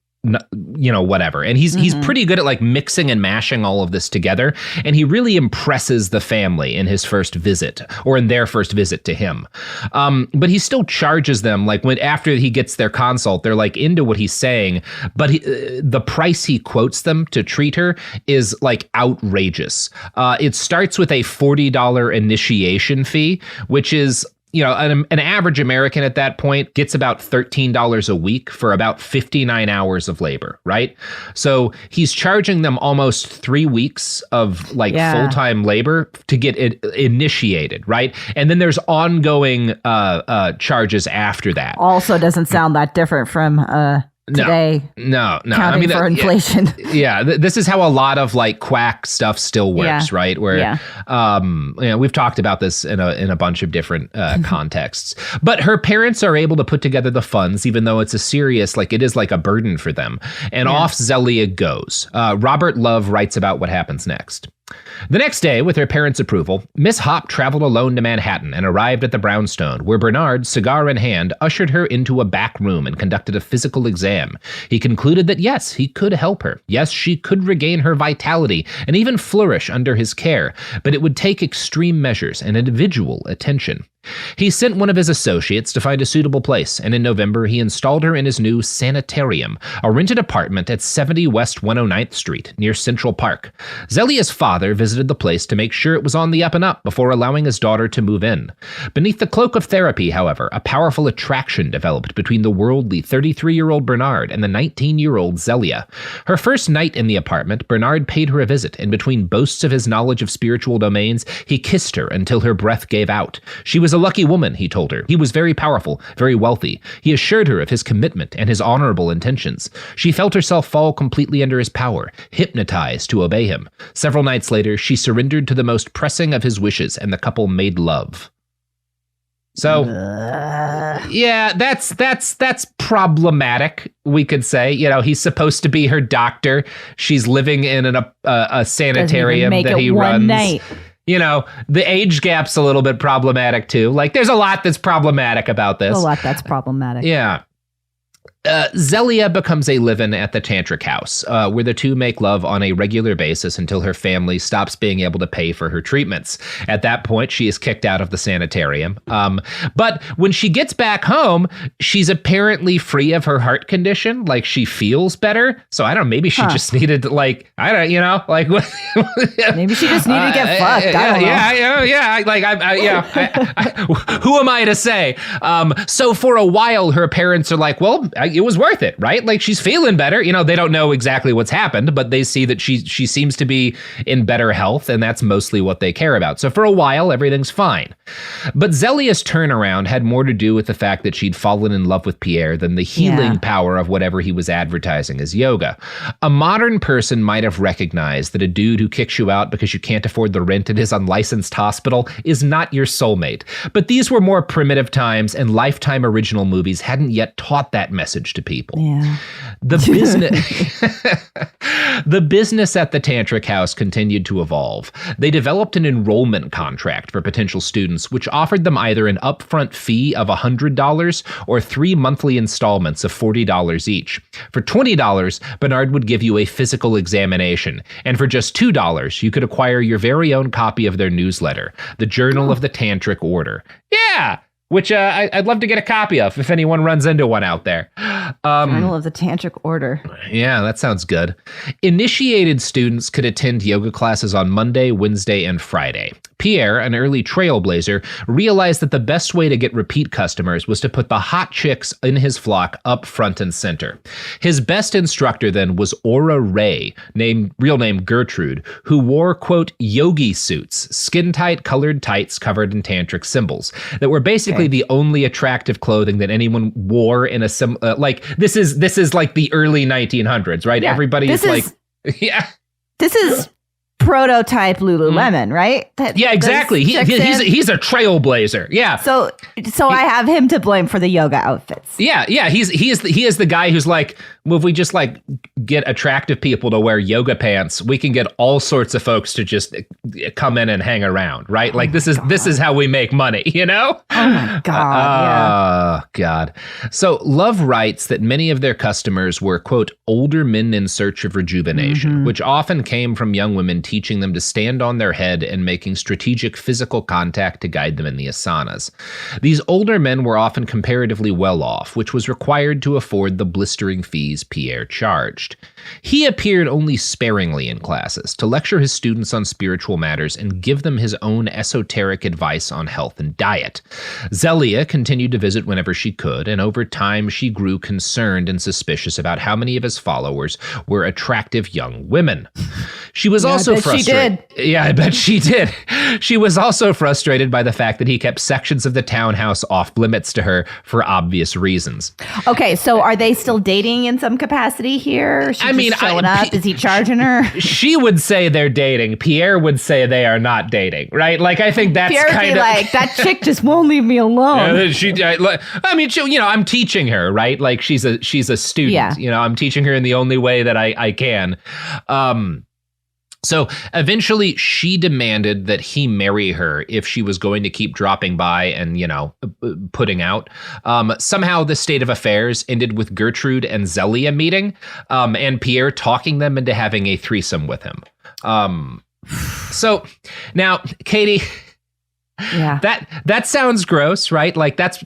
whatever. And he's pretty good at like mixing and mashing all of this together. And he really impresses the family in his first visit or in their first visit to him. But he still charges them like after he gets their consult, they're like into what he's saying. But the price he quotes them to treat her is like outrageous. It starts with a $40 initiation fee, which is an average American at that point gets about $13 a week for about 59 hours of labor, right? So he's charging them almost 3 weeks of full-time labor to get it initiated, right? And then there's ongoing charges after that. Also doesn't sound that different from today. No. Counting for inflation. This is how a lot of like quack stuff still works, right? Where, we've talked about this in a bunch of different contexts. But her parents are able to put together the funds, even though it's it is like a burden for them. And off Zelia goes. Robert Love writes about what happens next. The next day, with her parents' approval, Miss Hop traveled alone to Manhattan and arrived at the brownstone, where Bernard, cigar in hand, ushered her into a back room and conducted a physical exam. He concluded that yes, he could help her. Yes, she could regain her vitality and even flourish under his care, but it would take extreme measures and individual attention. He sent one of his associates to find a suitable place, and in November he installed her in his new sanitarium, a rented apartment at 70 West 109th Street, near Central Park. Zelia's father visited the place to make sure it was on the up and up before allowing his daughter to move in. Beneath the cloak of therapy, however, a powerful attraction developed between the worldly 33-year-old Bernard and the 19-year-old Zelia. Her first night in the apartment, Bernard paid her a visit, and between boasts of his knowledge of spiritual domains, he kissed her until her breath gave out. She was a lucky woman, he told her. He was very powerful, very wealthy. He assured her of his commitment and his honorable intentions. She felt herself fall completely under his power, hypnotized to obey him. Several nights later, she surrendered to the most pressing of his wishes, and the couple made love. So, that's problematic, we could say. He's supposed to be her doctor. She's living in a sanitarium that he runs. Night. The age gap's a little bit problematic too. Like, there's a lot that's problematic about this. A lot that's problematic. Yeah. Zelia becomes a live-in at the tantric house, where the two make love on a regular basis until her family stops being able to pay for her treatments. At that point, she is kicked out of the sanitarium. But when she gets back home, she's apparently free of her heart condition. Like, she feels better. So I don't know, maybe she just needed to, maybe she just needed to get fucked. Who am I to say? So for a while, her parents are like, well, it was worth it, right? Like, she's feeling better. You know, they don't know exactly what's happened, but they see that she seems to be in better health, and that's mostly what they care about. So for a while, everything's fine. But Zelia's turnaround had more to do with the fact that she'd fallen in love with Pierre than the healing power of whatever he was advertising as yoga. A modern person might have recognized that a dude who kicks you out because you can't afford the rent at his unlicensed hospital is not your soulmate. But these were more primitive times, and Lifetime original movies hadn't yet taught that message to people. Yeah. The business at the tantric house continued to evolve. They developed an enrollment contract for potential students, which offered them either an upfront fee of $100 or 3 monthly installments of $40 each. For $20, Bernard would give you a physical examination, and for just $2, you could acquire your very own copy of their newsletter, the Journal of the Tantric Order. Yeah! Which I'd love to get a copy of if anyone runs into one out there. Journal of the Tantric Order. Yeah, that sounds good. Initiated students could attend yoga classes on Monday, Wednesday, and Friday. Pierre, an early trailblazer, realized that the best way to get repeat customers was to put the hot chicks in his flock up front and center. His best instructor then was Aura Ray, real name Gertrude, who wore, quote, yogi suits, skin-tight colored tights covered in tantric symbols that were basically the only attractive clothing that anyone wore in a this is like the early 1900s, right? Yeah, Everybody is like, yeah. This is prototype Lululemon, right? Yeah, exactly. He's a trailblazer. Yeah. So I have him to blame for the yoga outfits. Yeah. He is the guy who's like, well, if we just like get attractive people to wear yoga pants, we can get all sorts of folks to just come in and hang around, right? Like this is how we make money, you know? Oh my God. Oh God. So Love writes that many of their customers were, quote, older men in search of rejuvenation, which often came from young women teaching them to stand on their head and making strategic physical contact to guide them in the asanas. These older men were often comparatively well off, which was required to afford the blistering fees Pierre charged. He appeared only sparingly in classes to lecture his students on spiritual matters and give them his own esoteric advice on health and diet. Zelia continued to visit whenever she could, and over time she grew concerned and suspicious about how many of his followers were attractive young women. She was also frustrated. Yeah, I bet she did. She was also frustrated by the fact that he kept sections of the townhouse off limits to her for obvious reasons. Okay, so are they still dating in some capacity here? Showing up? Is he charging her? She would say they're dating. Pierre would say they are not dating, right? Like, I think that's Pierre kind of like that chick just won't leave me alone. I'm teaching her, right? Like, she's a student. Yeah. You know, I'm teaching her in the only way that I can. So eventually she demanded that he marry her if she was going to keep dropping by and, you know, putting out. Somehow the state of affairs ended with Gertrude and Zelia meeting, and Pierre talking them into having a threesome with him. So now, Katie, yeah, that sounds gross, right? Like that's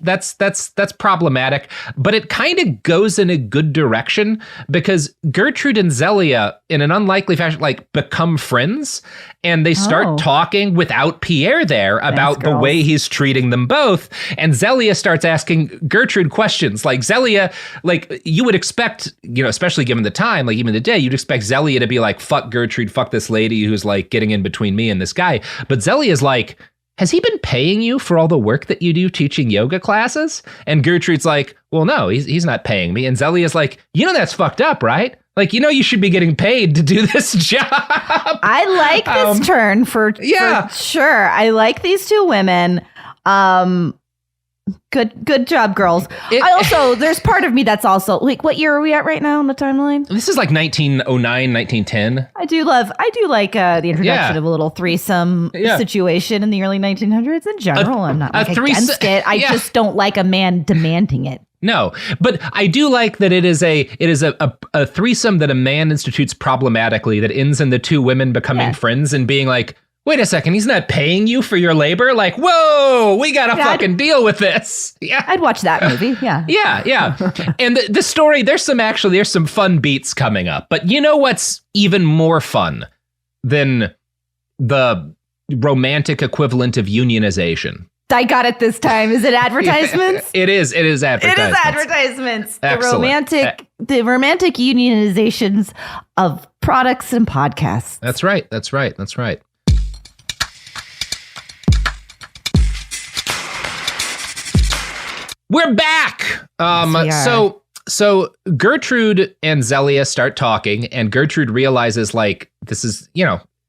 problematic, but it kind of goes in a good direction because Gertrude and Zelia, in an unlikely fashion, like become friends, and they start talking without Pierre there about the way he's treating them both. And Zelia starts asking Gertrude questions. Like Zelia, like you would expect, you know, especially given the time, like even the day, you'd expect Zelia to be like, "Fuck Gertrude, fuck this lady who's like getting in between me and this guy." But Zelia's like, "Has he been paying you for all the work that you do teaching yoga classes?" And Gertrude's like, "Well, no, he's not paying me." And Zelia's like, "You know, that's fucked up, right? Like, you know, you should be getting paid to do this job." I like this turn for sure. I like these two women. Good job, girls. There's part of me that's also like, what year are we at right now on the timeline? This is like 1909, 1910. I do like the introduction of a little threesome situation in the early 1900s in general. I'm not against it. I just don't like a man demanding it. No, but I do like that it is a threesome that a man institutes problematically that ends in the two women becoming friends and being like, "Wait a second, he's not paying you for your labor?" Like, whoa, we got to fucking deal with this. Yeah, I'd watch that movie. Yeah. Yeah. And the story, there's some fun beats coming up. But you know what's even more fun than the romantic equivalent of unionization? I got it this time. Is it advertisements? It is advertisements. It is advertisements. Excellent. The romantic unionizations of products and podcasts. That's right. We're back. So Gertrude and Zelia start talking, and Gertrude realizes, like, this is,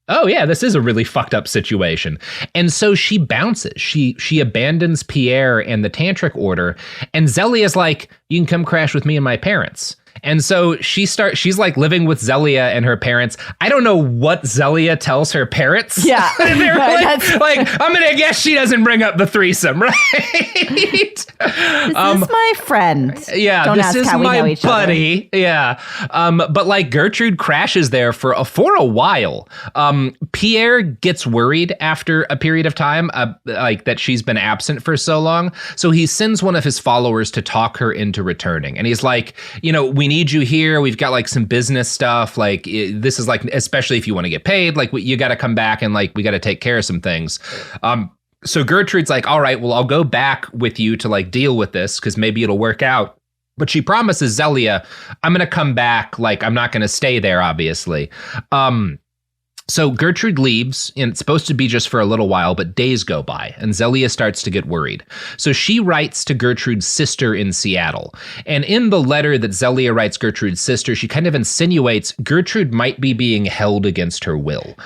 oh yeah, this is a really fucked up situation. And so she bounces. She abandons Pierre and the tantric order, and Zelia's like, you can come crash with me and my parents. And so she's like living with Zelia and her parents. I don't know what Zelia tells her parents. Yeah. They're like, I'm going to guess she doesn't bring up the threesome, right? This is my friend. Yeah. Don't ask how we know each buddy. Other. Yeah. But like Gertrude crashes there for a while. Pierre gets worried after a period of time, like that she's been absent for so long. So he sends one of his followers to talk her into returning. And he's like, we need you here. We've got like some business stuff. Like this is like, especially if you want to get paid, like you got to come back and like, we got to take care of some things. So Gertrude's like, all right, well, I'll go back with you to like deal with this because maybe it'll work out. But she promises Zelia, I'm going to come back. Like, I'm not going to stay there, obviously. So Gertrude leaves, and it's supposed to be just for a little while, but days go by, and Zelia starts to get worried. So she writes to Gertrude's sister in Seattle. And in the letter that Zelia writes Gertrude's sister, she kind of insinuates Gertrude might be being held against her will.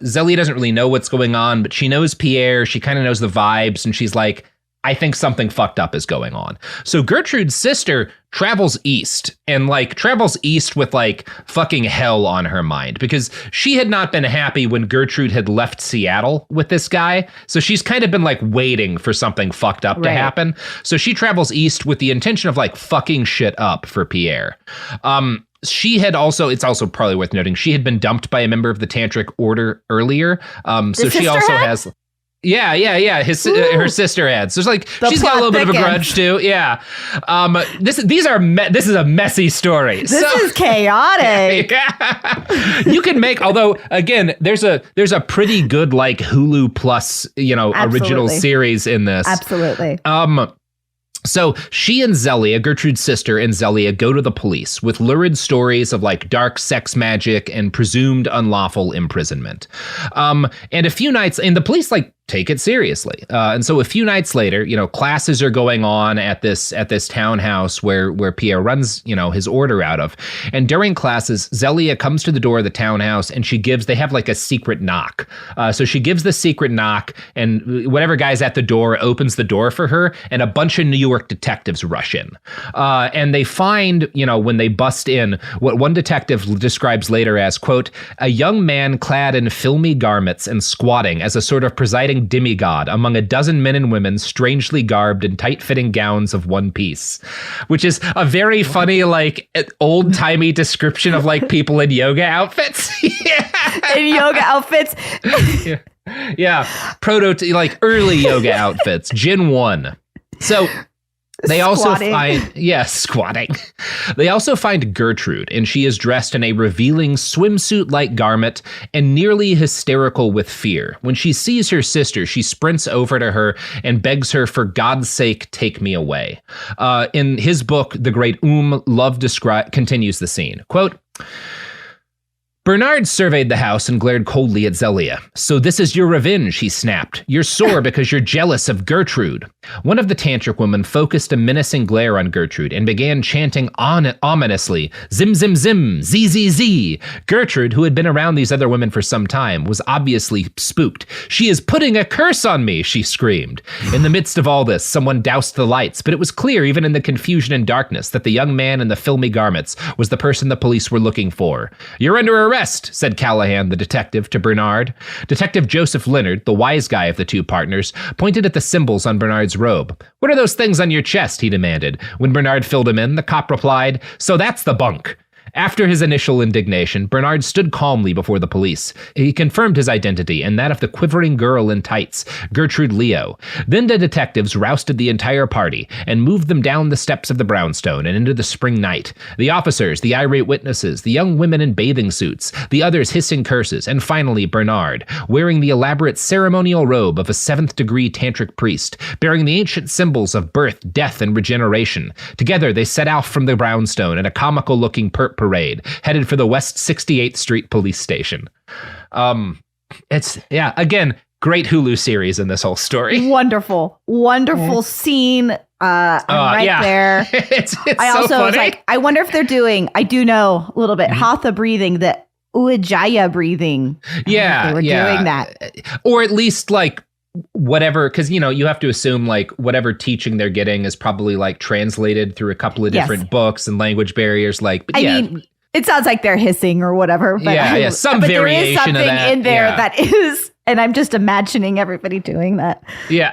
Zelia doesn't really know what's going on, but she knows Pierre. She kind of knows the vibes, and she's like, I think something fucked up is going on. So Gertrude's sister travels east with like fucking hell on her mind because she had not been happy when Gertrude had left Seattle with this guy. So she's kind of been like waiting for something fucked up to happen. So she travels east with the intention of like fucking shit up for Pierre. She had also, it's also probably worth noting, she had been dumped by a member of the Tantric order earlier. So she also has... Yeah. Her sister had. So it's like she's got a little bit of a grudge too. Yeah. This is a messy story. This is chaotic. Yeah. You can make, although again, there's a pretty good like Hulu Plus, original series in this. Absolutely. So she and Zelia, Gertrude's sister and Zelia, go to the police with lurid stories of like dark sex magic and presumed unlawful imprisonment. And a few nights, and the police like take it seriously. And so a few nights later, classes are going on at this townhouse where Pierre runs, his order out of. And during classes, Zelia comes to the door of the townhouse and they have like a secret knock. So she gives the secret knock, and whatever guy's at the door opens the door for her, and a bunch of New York detectives rush in. And they find, when they bust in, what one detective describes later as, quote, a young man clad in filmy garments and squatting as a sort of presiding demigod among a dozen men and women strangely garbed in tight-fitting gowns of one piece, which is a very funny, like, old-timey description of, like, people in yoga outfits. Yeah. In yoga outfits. Yeah. Early yoga outfits. Gin 1. So... They also squatting. They also find Gertrude, and she is dressed in a revealing swimsuit-like garment and nearly hysterical with fear. When she sees her sister, she sprints over to her and begs her, for God's sake, take me away. In his book, The Great Oom, Love continues the scene. Quote, Bernard surveyed the house and glared coldly at Zelia. So this is your revenge, he snapped. You're sore because you're jealous of Gertrude. One of the tantric women focused a menacing glare on Gertrude and began chanting ominously, zim, zim, zim, z, z, z. Gertrude, who had been around these other women for some time, was obviously spooked. She is putting a curse on me, she screamed. In the midst of all this, someone doused the lights, but it was clear even in the confusion and darkness that the young man in the filmy garments was the person the police were looking for. You're under arrest, said Callahan, the detective, to Bernard. Detective Joseph Leonard, the wise guy of the two partners, pointed at the symbols on Bernard's robe. What are those things on your chest, he demanded. When Bernard filled him in, the cop replied, so that's the bunk. After his initial indignation, Bernard stood calmly before the police. He confirmed his identity and that of the quivering girl in tights, Gertrude Leo. Then the detectives rousted the entire party and moved them down the steps of the brownstone and into the spring night. The officers, the irate witnesses, the young women in bathing suits, the others hissing curses, and finally Bernard, wearing the elaborate ceremonial robe of a seventh-degree tantric priest, bearing the ancient symbols of birth, death, and regeneration. Together they set out from the brownstone in a comical-looking parade, headed for the West 68th Street police station. Again, great Hulu series in this whole story. Wonderful scene. I'm there. it's I so also funny. was like, I wonder if they're doing, I do know a little bit, Hatha breathing, the Ujjayi breathing. Yeah, they were doing that. Or at least like whatever, because you have to assume like whatever teaching they're getting is probably like translated through a couple of different books and language barriers. Like, but I mean, it sounds like they're hissing or whatever. But some but variation there is something of that. in there that is, and I'm just imagining everybody doing that. Yeah.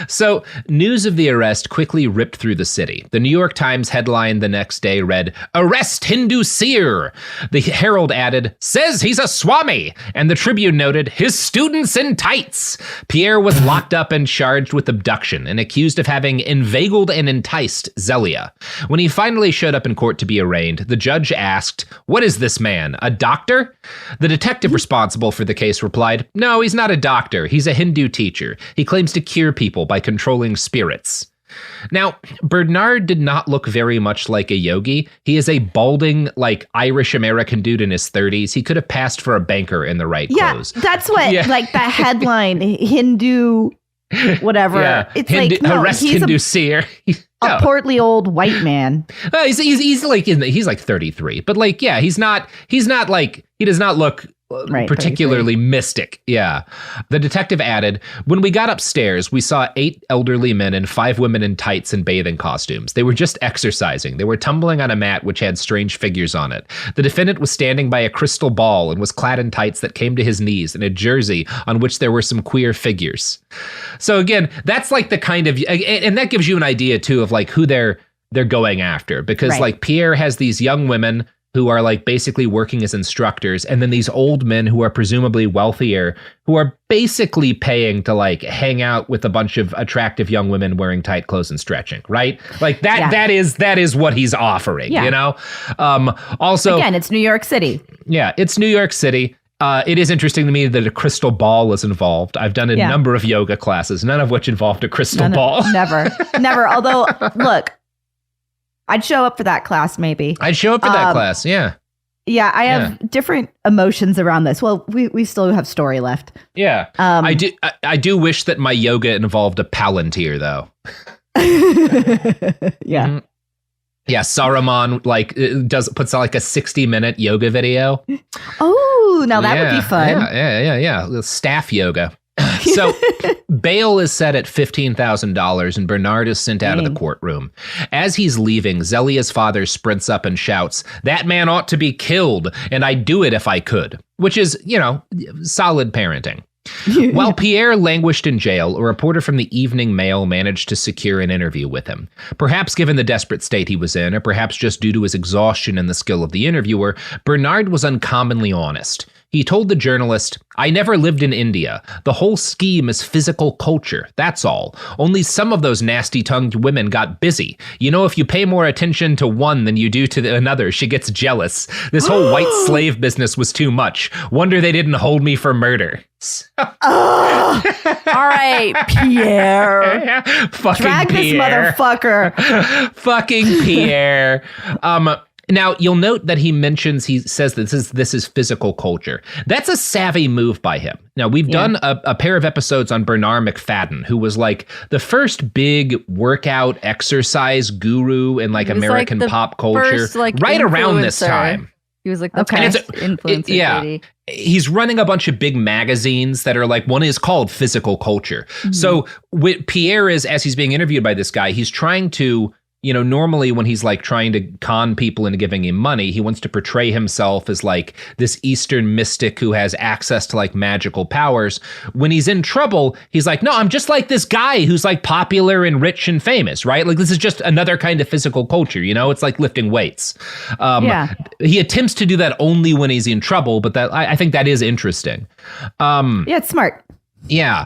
So news of the arrest quickly ripped through the city. The New York Times headline the next day read, "Arrest Hindu seer." The Herald added, "Says he's a Swami." And the Tribune noted, "His students in tights." Pierre was locked up and charged with abduction and accused of having inveigled and enticed Zelia. When he finally showed up in court to be arraigned, the judge asked, "What is this man, a doctor?" The detective responsible for the case replied, "No, he's not a doctor. He's a Hindu teacher. He claims to cure people by controlling spirits." Now, Bernard did not look very much like a yogi. He is a balding, like, Irish-American dude in his 30s. He could have passed for a banker in the right clothes. That's what, like, that headline, Hindu, whatever. Yeah. It's Hindu, like, no, arrest he's Hindu seer. a portly old white man. He's like, he's like 33. But, like, yeah, he's not like, he does not look particularly mystic. Yeah. The detective added, "When we got upstairs, we saw 8 elderly men and 5 women in tights and bathing costumes. They were just exercising. They were tumbling on a mat which had strange figures on it. The defendant was standing by a crystal ball and was clad in tights that came to his knees and a jersey on which there were some queer figures." So again, that's like the kind of, and that gives you an idea too of like who they're going after, because like Pierre has these young women who are like basically working as instructors, and then these old men who are presumably wealthier, who are basically paying to like hang out with a bunch of attractive young women wearing tight clothes and stretching, right? Like that that is what he's offering, you know? Also, again, it's New York City. Yeah, it's New York City. It is interesting to me that a crystal ball is involved. I've done a number of yoga classes, none of which involved a crystal ball. Never. Although, look, I'd show up for that class, maybe. I'd show up for that class, yeah. Yeah, I have different emotions around this. Well, we still have story left. Yeah. I do wish that my yoga involved a Palantir, though. Yeah. Mm-hmm. Yeah, Saruman puts out like a 60-minute yoga video. Oh, now that would be fun. Yeah. Staff yoga. So bail is set at $15,000 and Bernard is sent out of the courtroom. As he's leaving, Zelia's father sprints up and shouts, "That man ought to be killed, and I'd do it if I could," which is, solid parenting. While Pierre languished in jail, a reporter from the Evening Mail managed to secure an interview with him. Perhaps given the desperate state he was in, or perhaps just due to his exhaustion and the skill of the interviewer, Bernard was uncommonly honest. He told the journalist, "I never lived in India. The whole scheme is physical culture, that's all. Only some of those nasty-tongued women got busy. If you pay more attention to one than you do to another, she gets jealous. This whole white slave business was too much. Wonder they didn't hold me for murder." All right, Pierre. Fucking Drag Pierre. this motherfucker. Fucking Pierre. Now, you'll note that he says that this is physical culture. That's a savvy move by him. Now, we've done a pair of episodes on Bernard McFadden, who was like the first big workout exercise guru in like American pop culture, first, like, right around this influencer. time. He was like the first influencer. Yeah. Lady. He's running a bunch of big magazines that are like, one is called Physical Culture. Mm-hmm. So with Pierre as he's being interviewed by this guy, he's trying to normally when he's like trying to con people into giving him money, he wants to portray himself as like this Eastern mystic who has access to like magical powers. When he's in trouble, he's like, no, I'm just like this guy who's like popular and rich and famous, right? Like this is just another kind of physical culture, it's like lifting weights. He attempts to do that only when he's in trouble, but that I think that is interesting. It's smart. Yeah.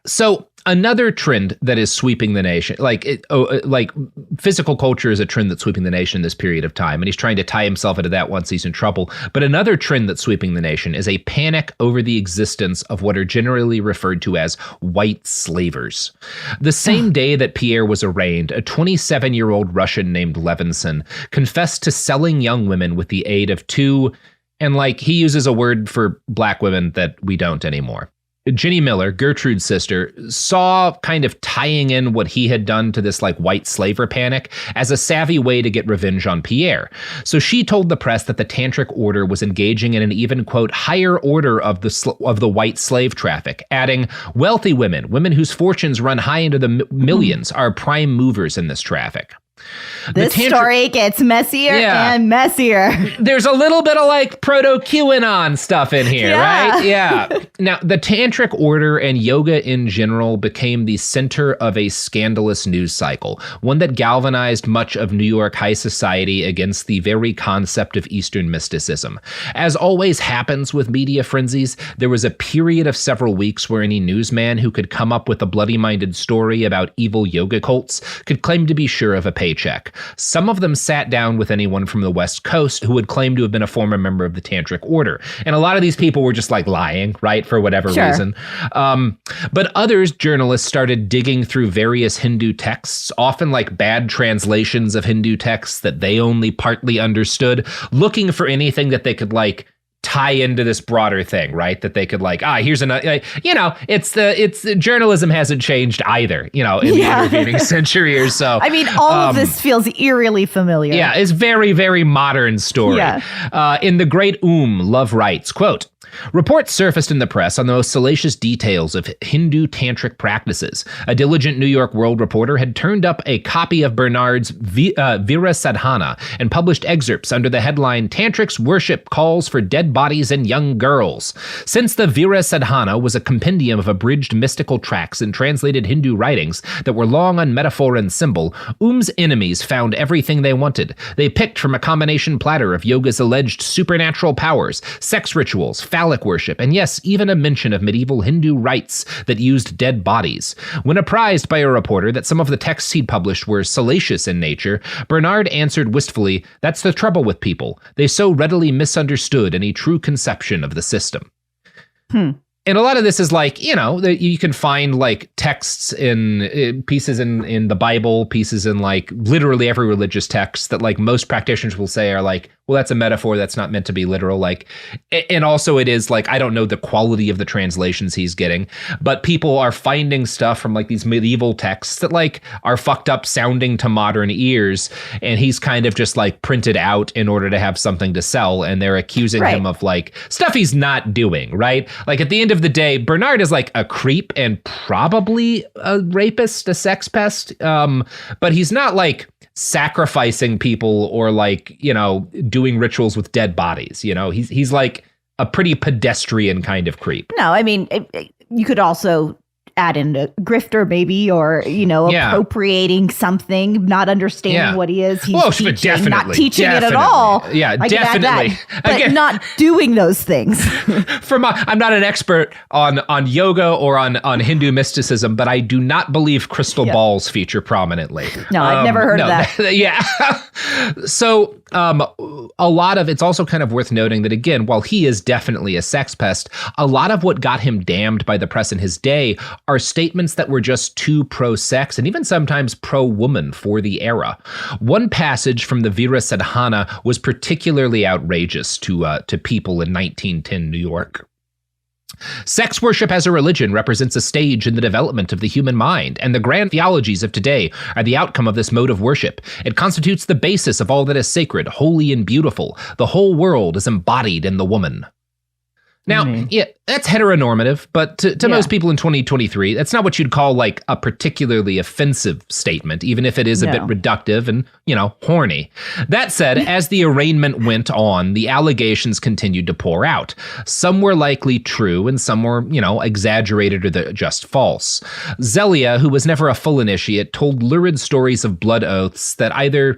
So another trend that is sweeping the nation, like physical culture is a trend that's sweeping the nation in this period of time, and he's trying to tie himself into that once he's in trouble. But another trend that's sweeping the nation is a panic over the existence of what are generally referred to as white slavers. The same day that Pierre was arraigned, a 27-year-old Russian named Levinson confessed to selling young women with the aid of two, and like he uses a word for black women that we don't anymore. Jenny Miller, Gertrude's sister, saw kind of tying in what he had done to this like white slaver panic as a savvy way to get revenge on Pierre. So she told the press that the tantric order was engaging in an even, quote, higher order of the white slave traffic, adding, wealthy women whose fortunes run high into the millions, are prime movers in this traffic. This story gets messier and messier. There's a little bit of like proto-QAnon stuff in here, right? Yeah. Now, the tantric order and yoga in general became the center of a scandalous news cycle, one that galvanized much of New York high society against the very concept of Eastern mysticism. As always happens with media frenzies, there was a period of several weeks where any newsman who could come up with a bloody-minded story about evil yoga cults could claim to be sure of a paycheck. Some of them sat down with anyone from the West Coast who would claim to have been a former member of the Tantric Order. And a lot of these people were just like lying, right, for whatever reason. But others, journalists, started digging through various Hindu texts, often like bad translations of Hindu texts that they only partly understood, looking for anything that they could like tie into this broader thing, right? That they could like, here's another, it's journalism hasn't changed either, in the intervening century or so. I mean, all of this feels eerily familiar. Yeah, it's very, very modern story. Yeah. In the Great Oom, Love writes, quote, reports surfaced in the press on the most salacious details of Hindu tantric practices. A diligent New York World reporter had turned up a copy of Bernard's Vira Sadhana and published excerpts under the headline, Tantrics Worship Calls for Dead Bodies and Young Girls. Since the Vira Sadhana was a compendium of abridged mystical tracts and translated Hindu writings that were long on metaphor and symbol, Oom's enemies found everything they wanted. They picked from a combination platter of yoga's alleged supernatural powers, sex rituals, phallic worship, and yes, even a mention of medieval Hindu rites that used dead bodies. When apprised by a reporter that some of the texts he'd published were salacious in nature, Bernard answered wistfully, that's the trouble with people. They so readily misunderstood any true conception of the system. And a lot of this is like, you can find like texts in pieces in the Bible, pieces in like literally every religious text that like most practitioners will say are like, well, that's a metaphor. That's not meant to be literal. Like, and also it is like, I don't know the quality of the translations he's getting, but people are finding stuff from like these medieval texts that like are fucked up sounding to modern ears. And he's kind of just like printed out in order to have something to sell. And they're accusing him of like stuff he's not doing, right? Like at the end of the day, Bernard is like a creep and probably a rapist, a sex pest. But he's not like sacrificing people or like, doing rituals with dead bodies. He's like a pretty pedestrian kind of creep. No, I mean, you could also add in a grifter maybe, or, appropriating something, not understanding what he is. He's teaching, not teaching it at all. Yeah, definitely. But not doing those things. I'm not an expert on yoga or on Hindu mysticism, but I do not believe crystal balls feature prominently. No, I've never heard of that. Yeah. So a lot of, it's also kind of worth noting that, again, while he is definitely a sex pest, a lot of what got him damned by the press in his day are statements that were just too pro-sex and even sometimes pro-woman for the era. One passage from the Vira Sadhana was particularly outrageous to people in 1910 New York. Sex worship as a religion represents a stage in the development of the human mind, and the grand theologies of today are the outcome of this mode of worship. It constitutes the basis of all that is sacred, holy, and beautiful. The whole world is embodied in the woman. Now, that's heteronormative, but to most people in 2023, that's not what you'd call like a particularly offensive statement, even if it is a bit reductive and, horny. That said, as the arraignment went on, the allegations continued to pour out. Some were likely true and some were, exaggerated or just false. Zelia, who was never a full initiate, told lurid stories of blood oaths that either,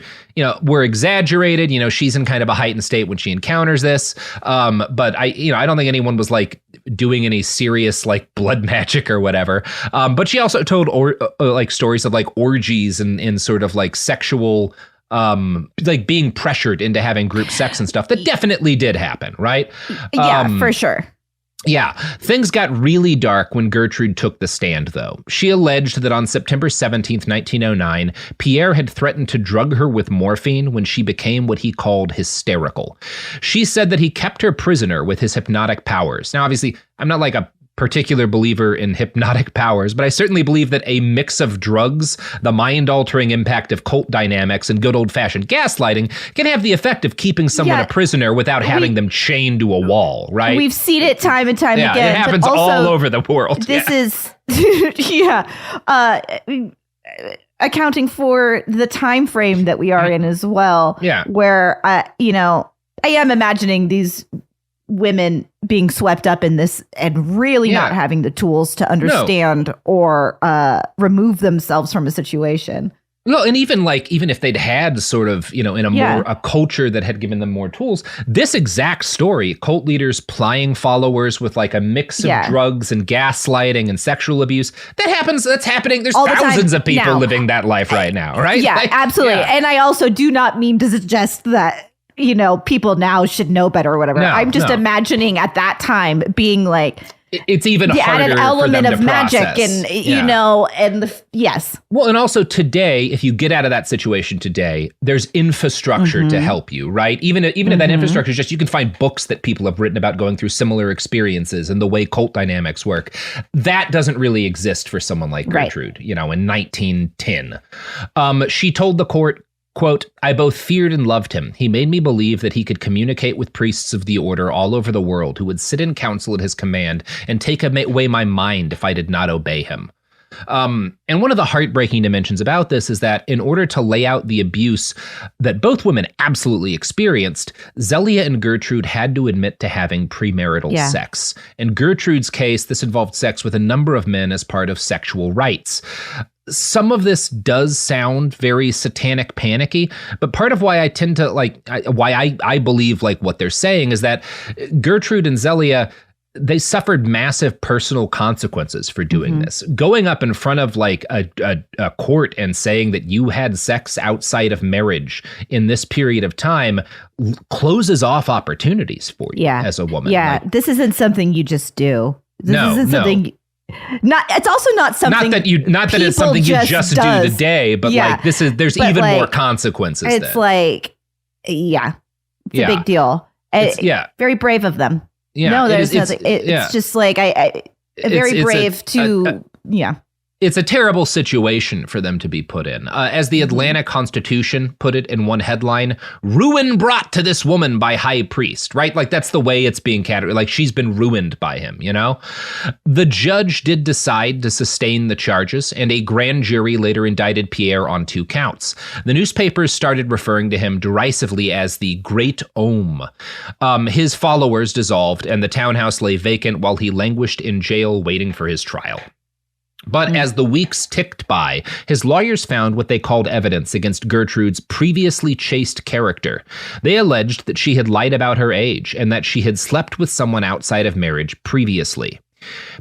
were exaggerated, she's in kind of a heightened state when she encounters this. But I don't think anyone was like doing any serious like blood magic or whatever. But she also told like stories of like orgies and sort of like sexual, like being pressured into having group sex and stuff that definitely did happen, right? Yeah, for sure. Yeah, things got really dark when Gertrude took the stand, though. She alleged that on September 17th, 1909, Pierre had threatened to drug her with morphine when she became what he called hysterical. She said that he kept her prisoner with his hypnotic powers. Now, obviously, I'm not like a particular believer in hypnotic powers, but I certainly believe that a mix of drugs, the mind-altering impact of cult dynamics, and good old-fashioned gaslighting can have the effect of keeping someone a prisoner without having them chained to a wall, right? We've seen it time and time again. It happens but also, all over the world. This is, accounting for the time frame that we are in as well. Yeah. Where, I am imagining these women being swept up in this and really not having the tools to understand or remove themselves from a situation. Well, and even if they'd had sort of, in a more a culture that had given them more tools, this exact story, cult leaders plying followers with like a mix of drugs and gaslighting and sexual abuse, that's happening. There's all thousands of people living that life right now, right? Yeah, absolutely. Yeah. And I also do not mean to suggest that people now should know better or whatever. I'm just imagining at that time being like, it's even harder add an element of magic process. and yes. Well, and also today, if you get out of that situation today, there's infrastructure to help you, right? Even if that infrastructure is just, you can find books that people have written about going through similar experiences and the way cult dynamics work. That doesn't really exist for someone like Gertrude, in 1910. She told the court, quote, "I both feared and loved him. He made me believe that he could communicate with priests of the order all over the world who would sit in council at his command and take away my mind if I did not obey him." And one of the heartbreaking dimensions about this is that in order to lay out the abuse that both women absolutely experienced, Zelia and Gertrude had to admit to having premarital sex. In Gertrude's case, this involved sex with a number of men as part of sexual rites. Some of this does sound very satanic panicky, but part of why I tend to why I believe like what they're saying is that Gertrude and Zelia, they suffered massive personal consequences for doing this. Going up in front of like a court and saying that you had sex outside of marriage in this period of time closes off opportunities for you as a woman. Yeah, this isn't something you just do. This isn't something. It's also not something. Not that it's something you just do today, but like there's even more consequences. It's like, it's a big deal. It's very brave of them. Yeah, no, there's nothing. It's just like very brave to. It's a terrible situation for them to be put in. As the Atlanta Constitution put it in one headline, "Ruin brought to this woman by high priest," right? Like that's the way it's being categorized. Like she's been ruined by him, The judge did decide to sustain the charges, and a grand jury later indicted Pierre on 2 counts. The newspapers started referring to him derisively as the Great Oom. His followers dissolved, and the townhouse lay vacant while he languished in jail waiting for his trial. But as the weeks ticked by, his lawyers found what they called evidence against Gertrude's previously chaste character. They alleged that she had lied about her age and that she had slept with someone outside of marriage previously.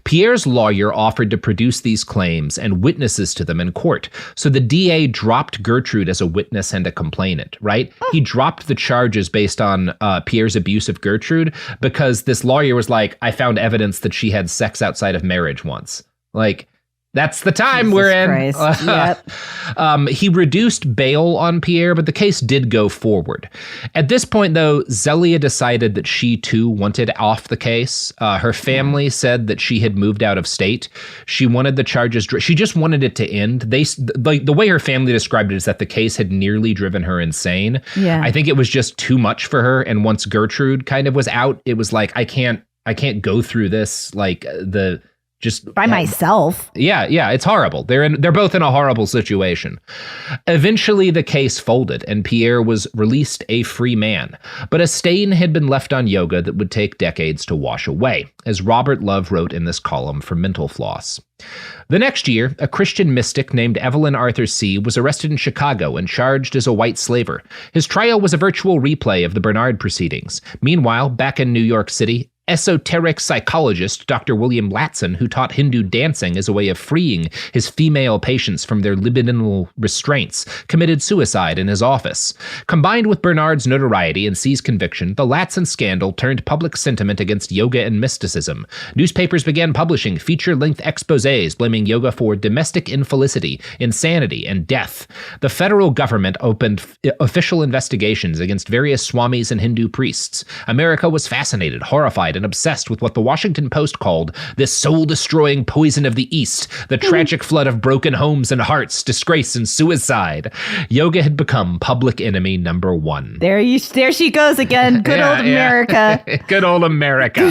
Pierre's lawyer offered to produce these claims and witnesses to them in court, so the DA dropped Gertrude as a witness and a complainant, right? He dropped the charges based on Pierre's abuse of Gertrude because this lawyer was like, I found evidence that she had sex outside of marriage once. Like, that's the time we're in. Yep. He reduced bail on Pierre, but the case did go forward. At this point, though, Zelia decided that she, too, wanted off the case. Her family said that she had moved out of state. She wanted the charges. She just wanted it to end. The way her family described it is that the case had nearly driven her insane. Yeah. I think it was just too much for her. And once Gertrude kind of was out, it was like, I can't go through this by myself. Yeah, it's horrible. They're both in a horrible situation. Eventually, the case folded, and Pierre was released a free man. But a stain had been left on yoga that would take decades to wash away, as Robert Love wrote in this column for Mental Floss. The next year, a Christian mystic named Evelyn Arthur C. was arrested in Chicago and charged as a white slaver. His trial was a virtual replay of the Bernard proceedings. Meanwhile, back in New York City, esoteric psychologist Dr. William Latson, who taught Hindu dancing as a way of freeing his female patients from their libidinal restraints, committed suicide in his office. Combined with Bernard's notoriety and C's conviction, the Latson scandal turned public sentiment against yoga and mysticism. Newspapers began publishing feature-length exposés blaming yoga for domestic infelicity, insanity, and death. The federal government opened official investigations against various swamis and Hindu priests. America was fascinated, horrified, and obsessed with what the Washington Post called this soul-destroying poison of the East, the tragic flood of broken homes and hearts, disgrace and suicide. Yoga had become public enemy number one. There she goes again. Good old America. Good old America.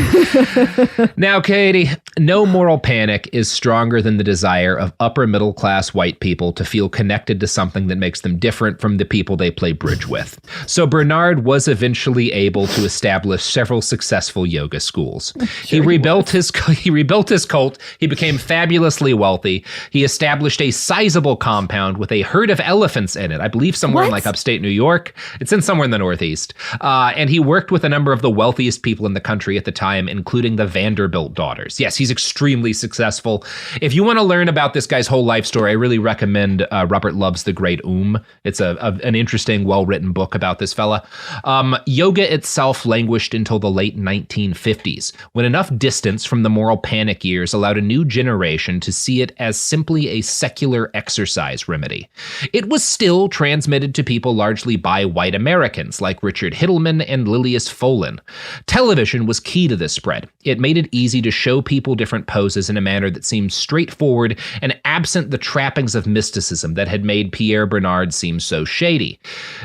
Now, Katie, no moral panic is stronger than the desire of upper middle class white people to feel connected to something that makes them different from the people they play bridge with. So Bernard was eventually able to establish several successful yoga schools. He rebuilt his cult. He became fabulously wealthy. He established a sizable compound with a herd of elephants in it. I believe somewhere in like upstate New York. It's in somewhere in the Northeast. And he worked with a number of the wealthiest people in the country at the time, including the Vanderbilt daughters. Yes, he's extremely successful. If you want to learn about this guy's whole life story, I really recommend Robert Love's The Great Oom. It's an interesting, well-written book about this fella. Yoga itself languished until the late 1950s, when enough distance from the moral panic years allowed a new generation to see it as simply a secular exercise remedy. It was still transmitted to people largely by white Americans like Richard Hittleman and Lilius Folan. Television was key to this spread. It made it easy to show people different poses in a manner that seemed straightforward and absent the trappings of mysticism that had made Pierre Bernard seem so shady.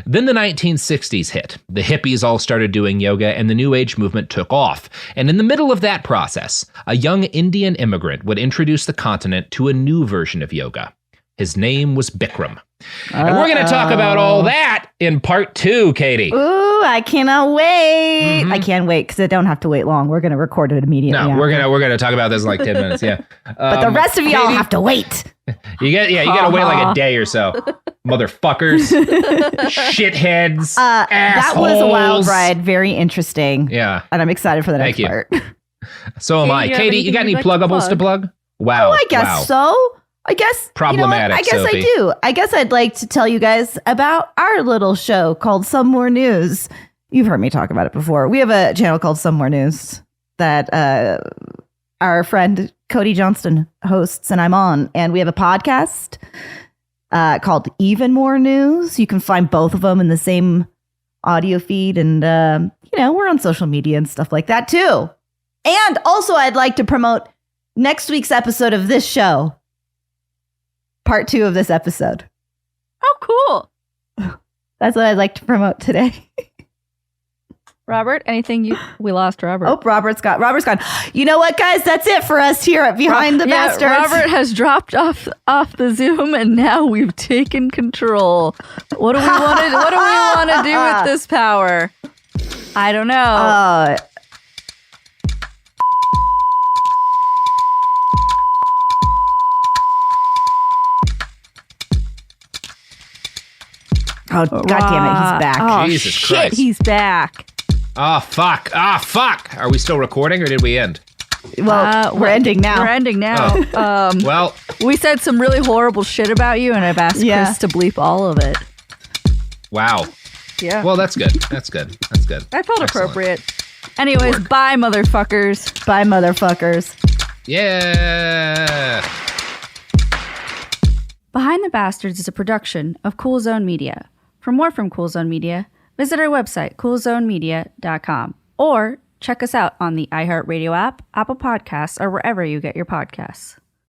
Then the 1960s hit. The hippies all started doing yoga, and the New Age movement took off. And in the middle of that process, a young Indian immigrant would introduce the continent to a new version of yoga. His name was Bikram. And we're going to talk about all that in part 2, Katie. Ooh, I cannot wait. I can't wait because I don't have to wait long. We're going to record it immediately. No, we're gonna talk about this in like 10 minutes. Yeah. But the rest of y'all have to wait. You got to wait like a day or so. Motherfuckers. Shitheads. That was a wild ride. Very interesting. Yeah. And I'm excited for the next part. So am I. Katie, you got any pluggables to plug? Wow. Oh, I guess so. I guess problematic. I guess Sophie. I do. I guess I'd like to tell you guys about our little show called Some More News. You've heard me talk about it before. We have a channel called Some More News that our friend Cody Johnston hosts, and I'm on. And we have a podcast called Even More News. You can find both of them in the same audio feed, and we're on social media and stuff like that too. And also, I'd like to promote next week's episode of this show. Part 2 of this episode. Oh, cool. That's what I'd like to promote today. Robert, anything we lost Robert. Oh, Robert's gone. You know what, guys? That's it for us here at Behind the Bastards. Robert has dropped off the Zoom, and now we've taken control. What do we want to do with this power? I don't know. Oh, God damn it, he's back. Oh, Jesus shit, Christ. He's back. Oh, fuck. Are we still recording or did we end? Well, we're ending now. We're ending now. Oh. Well, we said some really horrible shit about you, and I've asked Chris to bleep all of it. Wow. Yeah. Well, that's good. I felt appropriate. Anyways, bye, motherfuckers. Bye, motherfuckers. Yeah. Behind the Bastards is a production of Cool Zone Media. For more from Cool Zone Media, visit our website, coolzonemedia.com, or check us out on the iHeartRadio app, Apple Podcasts, or wherever you get your podcasts.